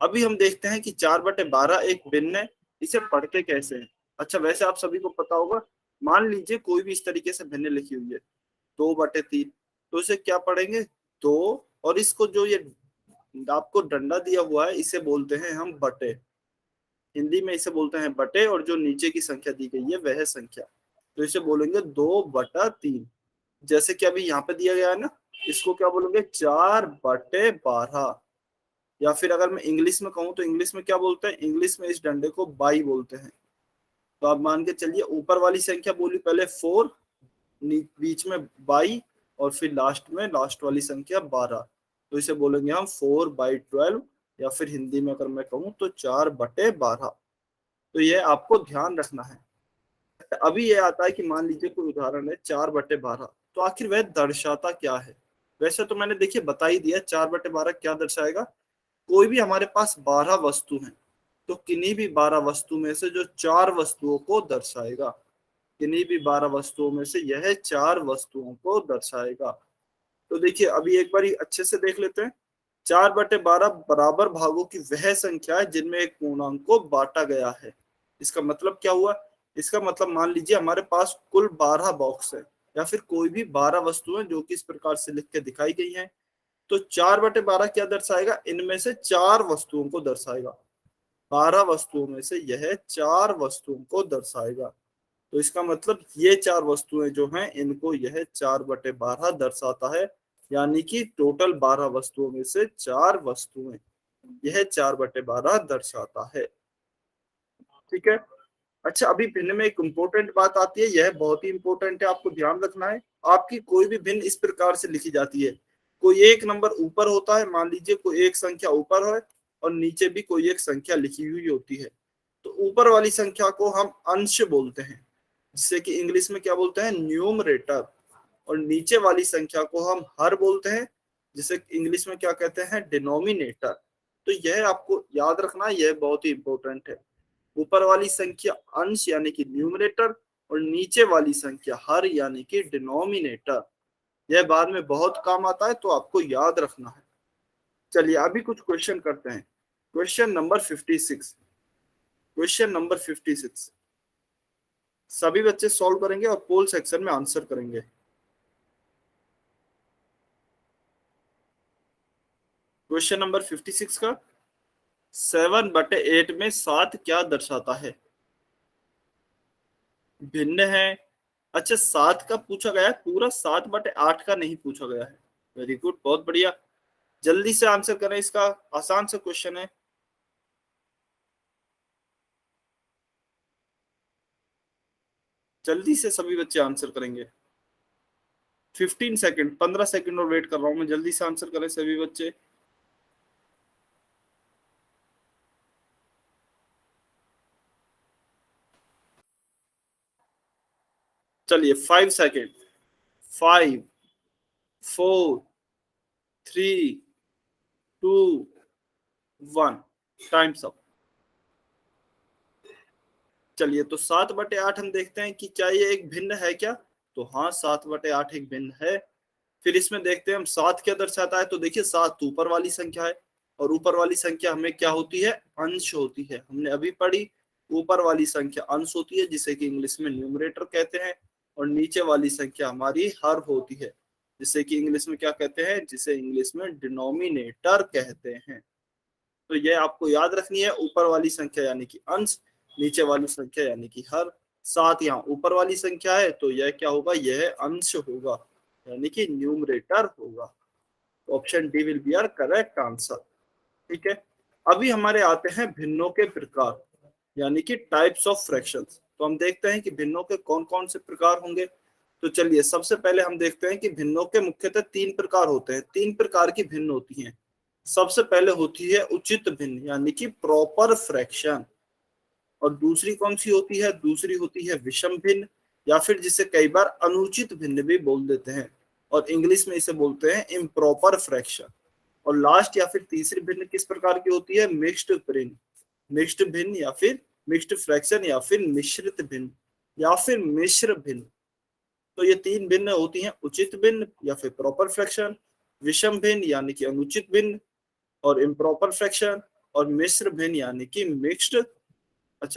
अभी हम देखते हैं कि 4/12 एक भिन्न है, इसे पढ़ते कैसे हैं। अच्छा वैसे आप सभी को पता होगा, मान लीजिए कोई भी इस तरीके से भिन्न लिखी हुई है 2/3, तो इसे क्या पढ़ेंगे, 2। और इसको जो ये आपको डंडा दिया हुआ है इसे बोलते हैं हम बटे। हिंदी में इसे बोलते हैं बटे, और जो नीचे की संख्या दी गई है वह संख्या, तो इसे बोलेंगे 2/3। जैसे कि अभी यहाँ पे दिया गया है ना, इसको क्या बोलेंगे, 4/12। या फिर अगर मैं इंग्लिश में कहूँ तो इंग्लिश में क्या बोलते हैं, इंग्लिश में इस डंडे को बाई बोलते हैं। तो आप मान के चलिए, ऊपर वाली संख्या बोली पहले 4, बीच में बाई, और फिर लास्ट में लास्ट वाली संख्या 12। तो इसे बोलेंगे हम 4/12, या फिर हिंदी में अगर मैं कहूँ तो 4/12। तो ये आपको ध्यान रखना है। अभी ये आता है कि मान लीजिए कोई उदाहरण है 4/12, तो आखिर वह दर्शाता क्या है। वैसे तो मैंने देखिए बता ही दिया 4/12 क्या दर्शाएगा। कोई भी हमारे पास 12 वस्तु हैं, तो किन्हीं भी 12 वस्तु में से जो 4 वस्तुओं को दर्शाएगा, किन्हीं भी 12 वस्तुओं में से यह 4 वस्तुओं को दर्शाएगा। तो देखिए अभी एक बार अच्छे से देख लेते हैं। 4/12 बराबर भागों की वह संख्या है जिनमें एक पूर्णांक को बांटा गया है। इसका मतलब क्या हुआ, इसका मतलब मान लीजिए हमारे पास कुल 12 बॉक्स है, या फिर कोई भी 12 वस्तुएं जो कि इस प्रकार से लिख के दिखाई गई हैं। तो 4/12 क्या दर्शाएगा, इनमें से 4 वस्तुओं को दर्शाएगा। 12 वस्तुओं में से यह 4 वस्तुओं को दर्शाएगा। तो इसका मतलब ये 4 वस्तुएं जो हैं इनको यह 4/12 दर्शाता है। यानी कि टोटल 12 वस्तुओं में से 4 वस्तुएं यह 4/12 दर्शाता है। ठीक है। अच्छा अभी भिन्न में एक इंपॉर्टेंट बात आती है, यह बहुत ही इंपॉर्टेंट है, आपको ध्यान रखना है। आपकी कोई भी भिन्न इस प्रकार से लिखी जाती है, कोई एक नंबर ऊपर होता है, मान लीजिए कोई एक संख्या ऊपर है और नीचे भी कोई एक संख्या लिखी हुई होती है। तो ऊपर वाली संख्या को हम अंश बोलते हैं, जिसे कि इंग्लिश में क्या बोलते हैं, न्यूमरेटर। और नीचे वाली संख्या को हम हर बोलते हैं, जिसे इंग्लिश में क्या कहते हैं, डिनोमिनेटर। तो यह आपको याद रखना, यह बहुत ही इंपॉर्टेंट है। ऊपर वाली संख्या अंश यानी कि न्यूमरेटर, और नीचे वाली संख्या हर यानी कि डिनोमिनेटर। यह बाद में बहुत काम आता है, तो आपको याद रखना है। चलिए अभी कुछ क्वेश्चन करते हैं। Question number 56। क्वेश्चन नंबर 56 सभी बच्चे सॉल्व करेंगे और पोल सेक्शन में आंसर करेंगे। क्वेश्चन नंबर 56 का, 7/8 में 7 क्या दर्शाता है। भिन्न है। अच्छा 7 का पूछा गया है, पूरा 7/8 का नहीं पूछा गया है। वेरी गुड, बहुत बढ़िया। जल्दी से आंसर करें इसका, आसान सा क्वेश्चन है। जल्दी से सभी बच्चे आंसर करेंगे। 15 सेकेंड, 15 सेकेंड और वेट कर रहा हूं मैं, जल्दी से आंसर करें सभी बच्चे। चलिए 5 सेकेंड, 5, 4 3 2 1 टाइम्स अप। चलिए, तो 7/8 हम देखते हैं कि क्या ये एक भिन्न है क्या? तो हाँ, 7/8 एक भिन्न है। फिर इसमें देखते हैं हम 7 क्या दर्शाता है। तो देखिए 7 ऊपर वाली संख्या है, और ऊपर वाली संख्या हमें क्या होती है? अंश होती है। हमने अभी पढ़ी, ऊपर वाली संख्या अंश होती है जिसे कि इंग्लिश में न्यूमरेटर कहते हैं, और नीचे वाली संख्या हमारी हर होती है जिसे कि इंग्लिश में क्या कहते हैं? जिसे इंग्लिश में डिनोमिनेटर कहते हैं। तो ये आपको याद रखनी है, ऊपर वाली संख्या यानी कि अंश, नीचे वाली संख्या यानी कि हर। 7 यहाँ ऊपर वाली संख्या है, तो यह क्या होगा? यह अंश होगा, यानी कि न्यूमरेटर होगा। Option D will be our correct answer. ठीक है, अभी हमारे आते हैं भिन्नों के प्रकार, यानी कि टाइप्स ऑफ फ्रैक्शंस। तो हम देखते हैं कि भिन्नों के कौन कौन से प्रकार होंगे। तो चलिए, सबसे पहले हम देखते हैं कि भिन्नों के मुख्यतः 3 प्रकार होते हैं। 3 प्रकार की भिन्न होती हैं। सबसे पहले होती है उचित भिन्न, यानी कि प्रॉपर फ्रैक्शन। और दूसरी कौन सी होती है? दूसरी होती है विषम भिन्न, या फिर जिसे कई बार अनुचित भिन्न भी बोल देते हैं, और इंग्लिश में इसे बोलते हैं इम्प्रॉपर फ्रैक्शन। और लास्ट या फिर तीसरी भिन्न किस प्रकार की होती है? मिक्स्ड भिन्न। मिक्स्ड भिन्न या फिर मिक्स्ड फ्रैक्शन, या फिर मिश्रित भिन्न, या फिर मिश्र भिन्न। तो ये 3 भिन्न होती हैं, उचित भिन्न या फिर प्रॉपर फ्रैक्शन, विषम भिन्न यानी कि अनुचित भिन्न और इम्प्रॉपर फ्रैक्शन, और मिश्र भिन्न यानी कि मिक्स्ड,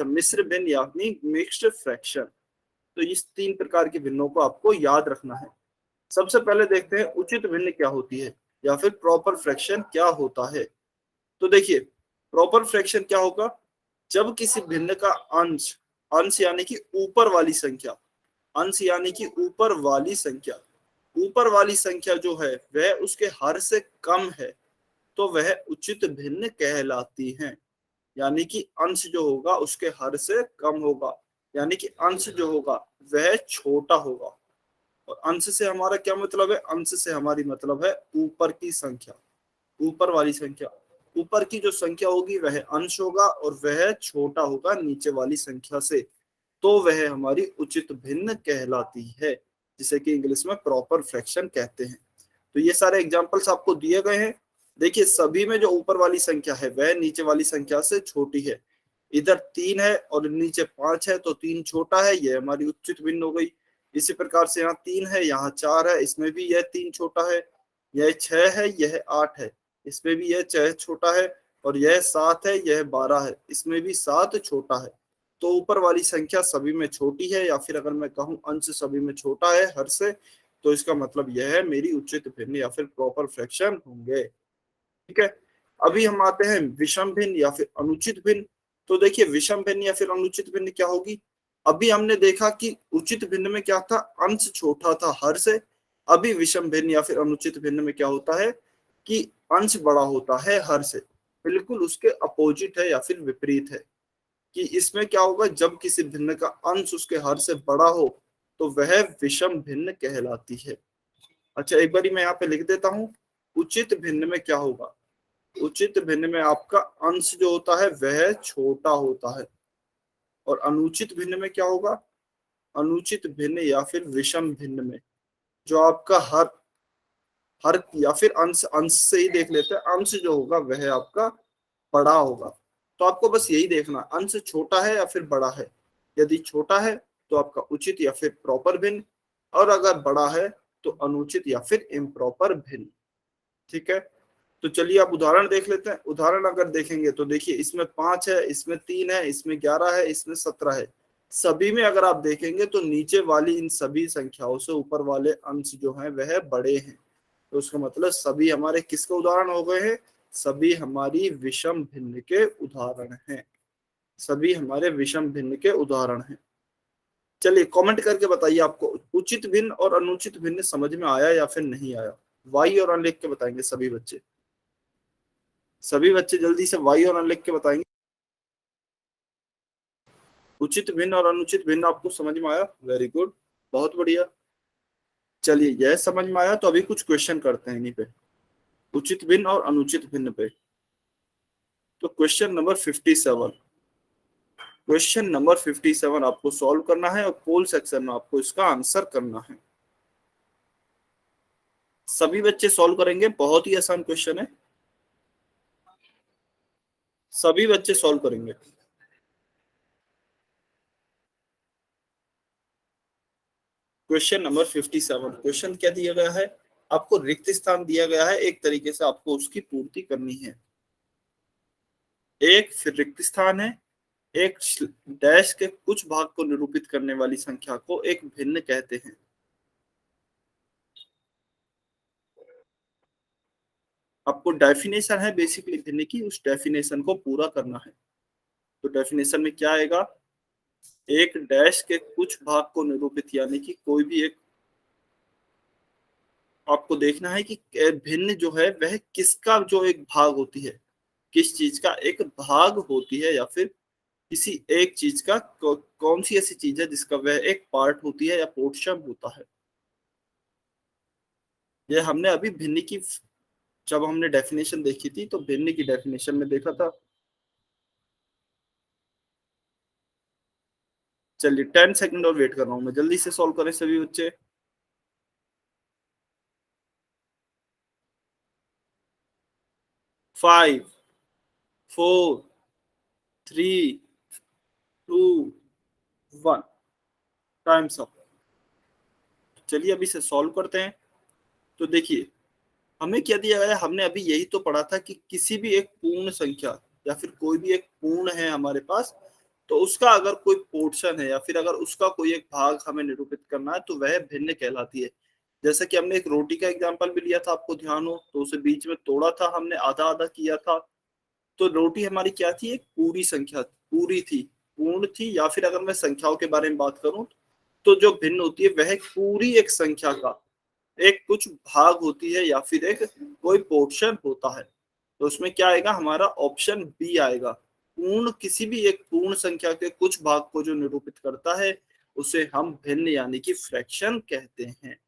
मिश्र भिन्न यानी मिक्स्ड फ्रैक्शन। तो इस 3 प्रकार की भिन्नों को आपको याद रखना है। सबसे पहले देखते हैं उचित भिन्न क्या होती है, या फिर प्रॉपर फ्रैक्शन क्या होता है। तो देखिए, प्रॉपर फ्रैक्शन क्या होगा? जब किसी भिन्न का अंश, अंश यानी कि ऊपर वाली संख्या, अंश यानी कि ऊपर वाली संख्या, ऊपर वाली संख्या जो है वह उसके हर से कम है, तो वह उचित भिन्न कहलाती है। यानी कि अंश जो होगा उसके हर से कम होगा, यानी कि अंश जो होगा वह छोटा होगा। और अंश से हमारा क्या मतलब है? अंश से हमारी मतलब है ऊपर की संख्या, ऊपर वाली संख्या। ऊपर की जो संख्या होगी वह अंश होगा, और वह छोटा होगा नीचे वाली संख्या से, तो वह हमारी उचित भिन्न कहलाती है, जिसे कि इंग्लिश में प्रॉपर फ्रैक्शन कहते हैं। तो ये सारे एग्जांपल्स आपको दिए गए हैं। देखिए, सभी में जो ऊपर वाली संख्या है वह नीचे वाली संख्या से छोटी है। इधर 3 है और नीचे 5 है, तो 3 छोटा है, यह हमारी उचित भिन्न हो गई। इसी प्रकार से यहाँ 3 है, यहाँ 4 है, इसमें भी यह 3 छोटा है। यह 6 है, यह 8 है, इसमें भी यह 6 छोटा है। और यह 7 है, यह 12 है, इसमें भी 7 छोटा है। तो ऊपर वाली संख्या सभी में छोटी है, या फिर अगर मैं कहूँ अंश सभी में छोटा है हर से, तो इसका मतलब यह है मेरी उचित भिन्न या फिर प्रॉपर फ्रैक्शन होंगे। ठीक है, अभी हम आते हैं विषम भिन्न या फिर अनुचित भिन्न। तो देखिए, विषम भिन्न या फिर अनुचित भिन्न क्या होगी? अभी हमने देखा कि उचित भिन्न में क्या था? अंश छोटा था हर से। अभी विषम भिन्न या फिर अनुचित भिन्न में क्या होता है कि अंश बड़ा होता है हर से। बिल्कुल उसके अपोजिट है या फिर विपरीत है, कि इसमें क्या होगा? जब किसी भिन्न का अंश उसके हर से बड़ा हो, तो वह विषम भिन्न कहलाती है। अच्छा, एक बारी मैं यहाँ पे लिख देता हूँ। उचित भिन्न में क्या होगा? उचित भिन्न में आपका अंश जो होता है वह छोटा होता है। और अनुचित भिन्न में क्या होगा? अनुचित भिन्न या फिर विषम भिन्न में जो आपका हर हर या फिर अंश, अंश से ही देख लेते हैं, अंश जो होगा वह आपका बड़ा होगा। तो आपको बस यही देखना, अंश छोटा है या फिर बड़ा है। यदि छोटा है तो आपका उचित या फिर प्रॉपर भिन्न, और अगर बड़ा है तो अनुचित या फिर इम्प्रॉपर भिन्न। ठीक है, तो चलिए आप उदाहरण देख लेते हैं। उदाहरण अगर देखेंगे तो देखिए, इसमें 5 है, इसमें 3 है, इसमें 11 है, इसमें 17 है। सभी में अगर आप देखेंगे तो नीचे वाली इन सभी संख्याओं से ऊपर वाले अंश जो हैं वह बड़े हैं। तो उसका मतलब सभी हमारे किसके उदाहरण हो गए हैं? सभी हमारी विषम भिन्न के उदाहरण हैं। सभी हमारे विषम भिन्न के उदाहरण हैं। चलिए कमेंट करके बताइए आपको उचित भिन्न और अनुचित भिन्न समझ में आया या फिर नहीं आया। वाई और अन लिख के बताएंगे सभी बच्चे। सभी बच्चे जल्दी से वाई और अन लिख के बताएंगे। उचित भिन्न और अनुचित भिन्न आपको समझ में आया? वेरी गुड, बहुत बढ़िया। चलिए, यह समझ में आया तो अभी कुछ क्वेश्चन करते हैं इन्हीं पे, उचित भिन्न और अनुचित भिन्न पे। तो क्वेश्चन नंबर 57, क्वेश्चन नंबर 57 आपको सॉल्व करना है और पोल सेक्शन में आपको इसका आंसर करना है। सभी बच्चे सॉल्व करेंगे, बहुत ही आसान क्वेश्चन है, सभी बच्चे सॉल्व करेंगे। क्वेश्चन नंबर 57, क्वेश्चन क्या दिया गया है, आपको रिक्त स्थान दिया गया है, एक तरीके से आपको उसकी पूर्ति करनी है। एक फिर रिक्त स्थान है, एक डैश के कुछ भाग को निरूपित करने वाली संख्या को एक भिन्न कहते हैं। आपको डेफिनेशन है बेसिकली भिन्न की, उस डेफिनेशन को पूरा करना है। तो डेफिनेशन में क्या आएगा, एक डैश के कुछ भाग को निरूपित, यानी कि कोई भी एक, आपको देखना है कि भिन्न जो है वह किसका जो एक भाग होती है, किस चीज का एक भाग होती है, या फिर किसी एक चीज का कौन सी ऐसी चीज है जिसका वह एक पार्ट होती है या पोर्शन होता है। ये हमने अभी भिन्न की, जब हमने डेफिनेशन देखी थी तो भिन्न की डेफिनेशन में देखा था। चलिए 10 सेकंड और वेट कर रहा हूं मैं, जल्दी से सॉल्व करें सभी बच्चे। 5, 4, 3, 2, 1, टाइम्स अप। चलिए अभी से सॉल्व करते हैं। तो देखिए हमें क्या दिया गया है, हमने अभी यही तो पढ़ा था कि किसी भी एक पूर्ण संख्या या फिर कोई भी एक पूर्ण है हमारे पास, तो उसका अगर कोई पोर्शन है या फिर अगर उसका कोई एक भाग हमें निरूपित करना है तो वह भिन्न कहलाती है। जैसे कि हमने एक रोटी का एग्जांपल भी लिया था, आपको ध्यान हो तो उसे बीच में तोड़ा था हमने, आधा आधा किया था। तो रोटी हमारी क्या थी, एक पूरी संख्या, पूरी थी, पूर्ण थी। या फिर अगर मैं संख्याओं के बारे में बात करूं तो जो भिन्न होती है वह पूरी एक संख्या का एक कुछ भाग होती है या फिर एक कोई पोर्शन होता है। तो उसमें क्या आएगा, हमारा ऑप्शन बी आएगा। पूर्ण, किसी भी एक पूर्ण संख्या के कुछ भाग को जो निरूपित करता है उसे हम भिन्न यानी कि फ्रैक्शन कहते हैं।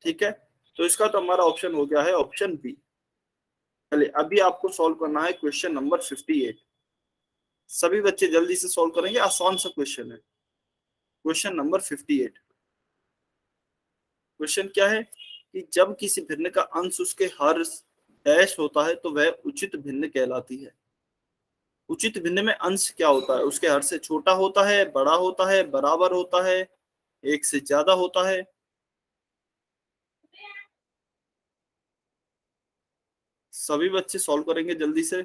ठीक है, तो इसका तो हमारा ऑप्शन हो गया है ऑप्शन बी। चलिए अभी आपको सॉल्व करना है क्वेश्चन नंबर 58। सभी बच्चे जल्दी से सॉल्व करेंगे, आसान सा क्वेश्चन है। क्वेश्चन नंबर 58, क्वेश्चन क्या है कि जब किसी भिन्न का अंश उसके हर डैश होता है तो वह उचित भिन्न कहलाती है। उचित भिन्न में अंश क्या होता है, उसके हर से छोटा होता है, बड़ा होता है, बराबर होता है, एक से ज्यादा होता है। सभी बच्चे सॉल्व करेंगे जल्दी से।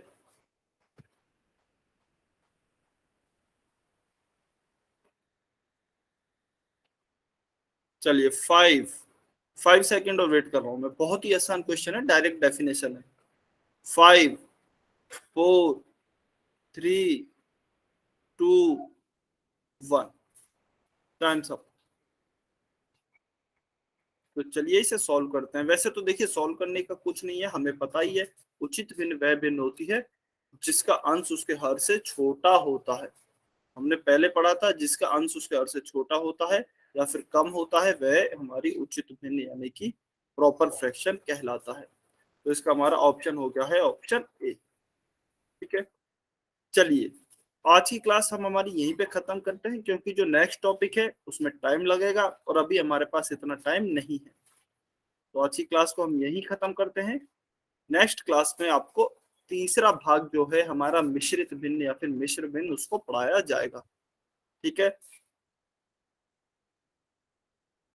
चलिए 5 सेकंड और वेट कर रहा हूं मैं, बहुत ही आसान क्वेश्चन है, डायरेक्ट डेफिनेशन है। 5, 4, 3, 2, 1, टाइम्स अप। तो चलिए इसे सॉल्व करते हैं। वैसे तो देखिए सॉल्व करने का कुछ नहीं है, हमें पता ही है उचित भिन्न वह भिन्न होती है जिसका अंश उसके हर से छोटा होता है। हमने पहले पढ़ा था, जिसका अंश उसके हर से छोटा होता है या फिर कम होता है वह हमारी उचित भिन्न यानी कि प्रॉपर फ्रैक्शन कहलाता है। तो इसका हमारा ऑप्शन हो गया है ऑप्शन ए। ठीक है, चलिए आज की क्लास हम हमारी यहीं पे खत्म करते हैं, क्योंकि जो नेक्स्ट टॉपिक है उसमें टाइम लगेगा और अभी हमारे पास इतना टाइम नहीं है। तो आज की क्लास को हम यहीं खत्म करते हैं। नेक्स्ट क्लास में आपको तीसरा भाग जो है हमारा मिश्रित भिन्न या फिर मिश्र भिन्न, उसको पढ़ाया जाएगा। ठीक है,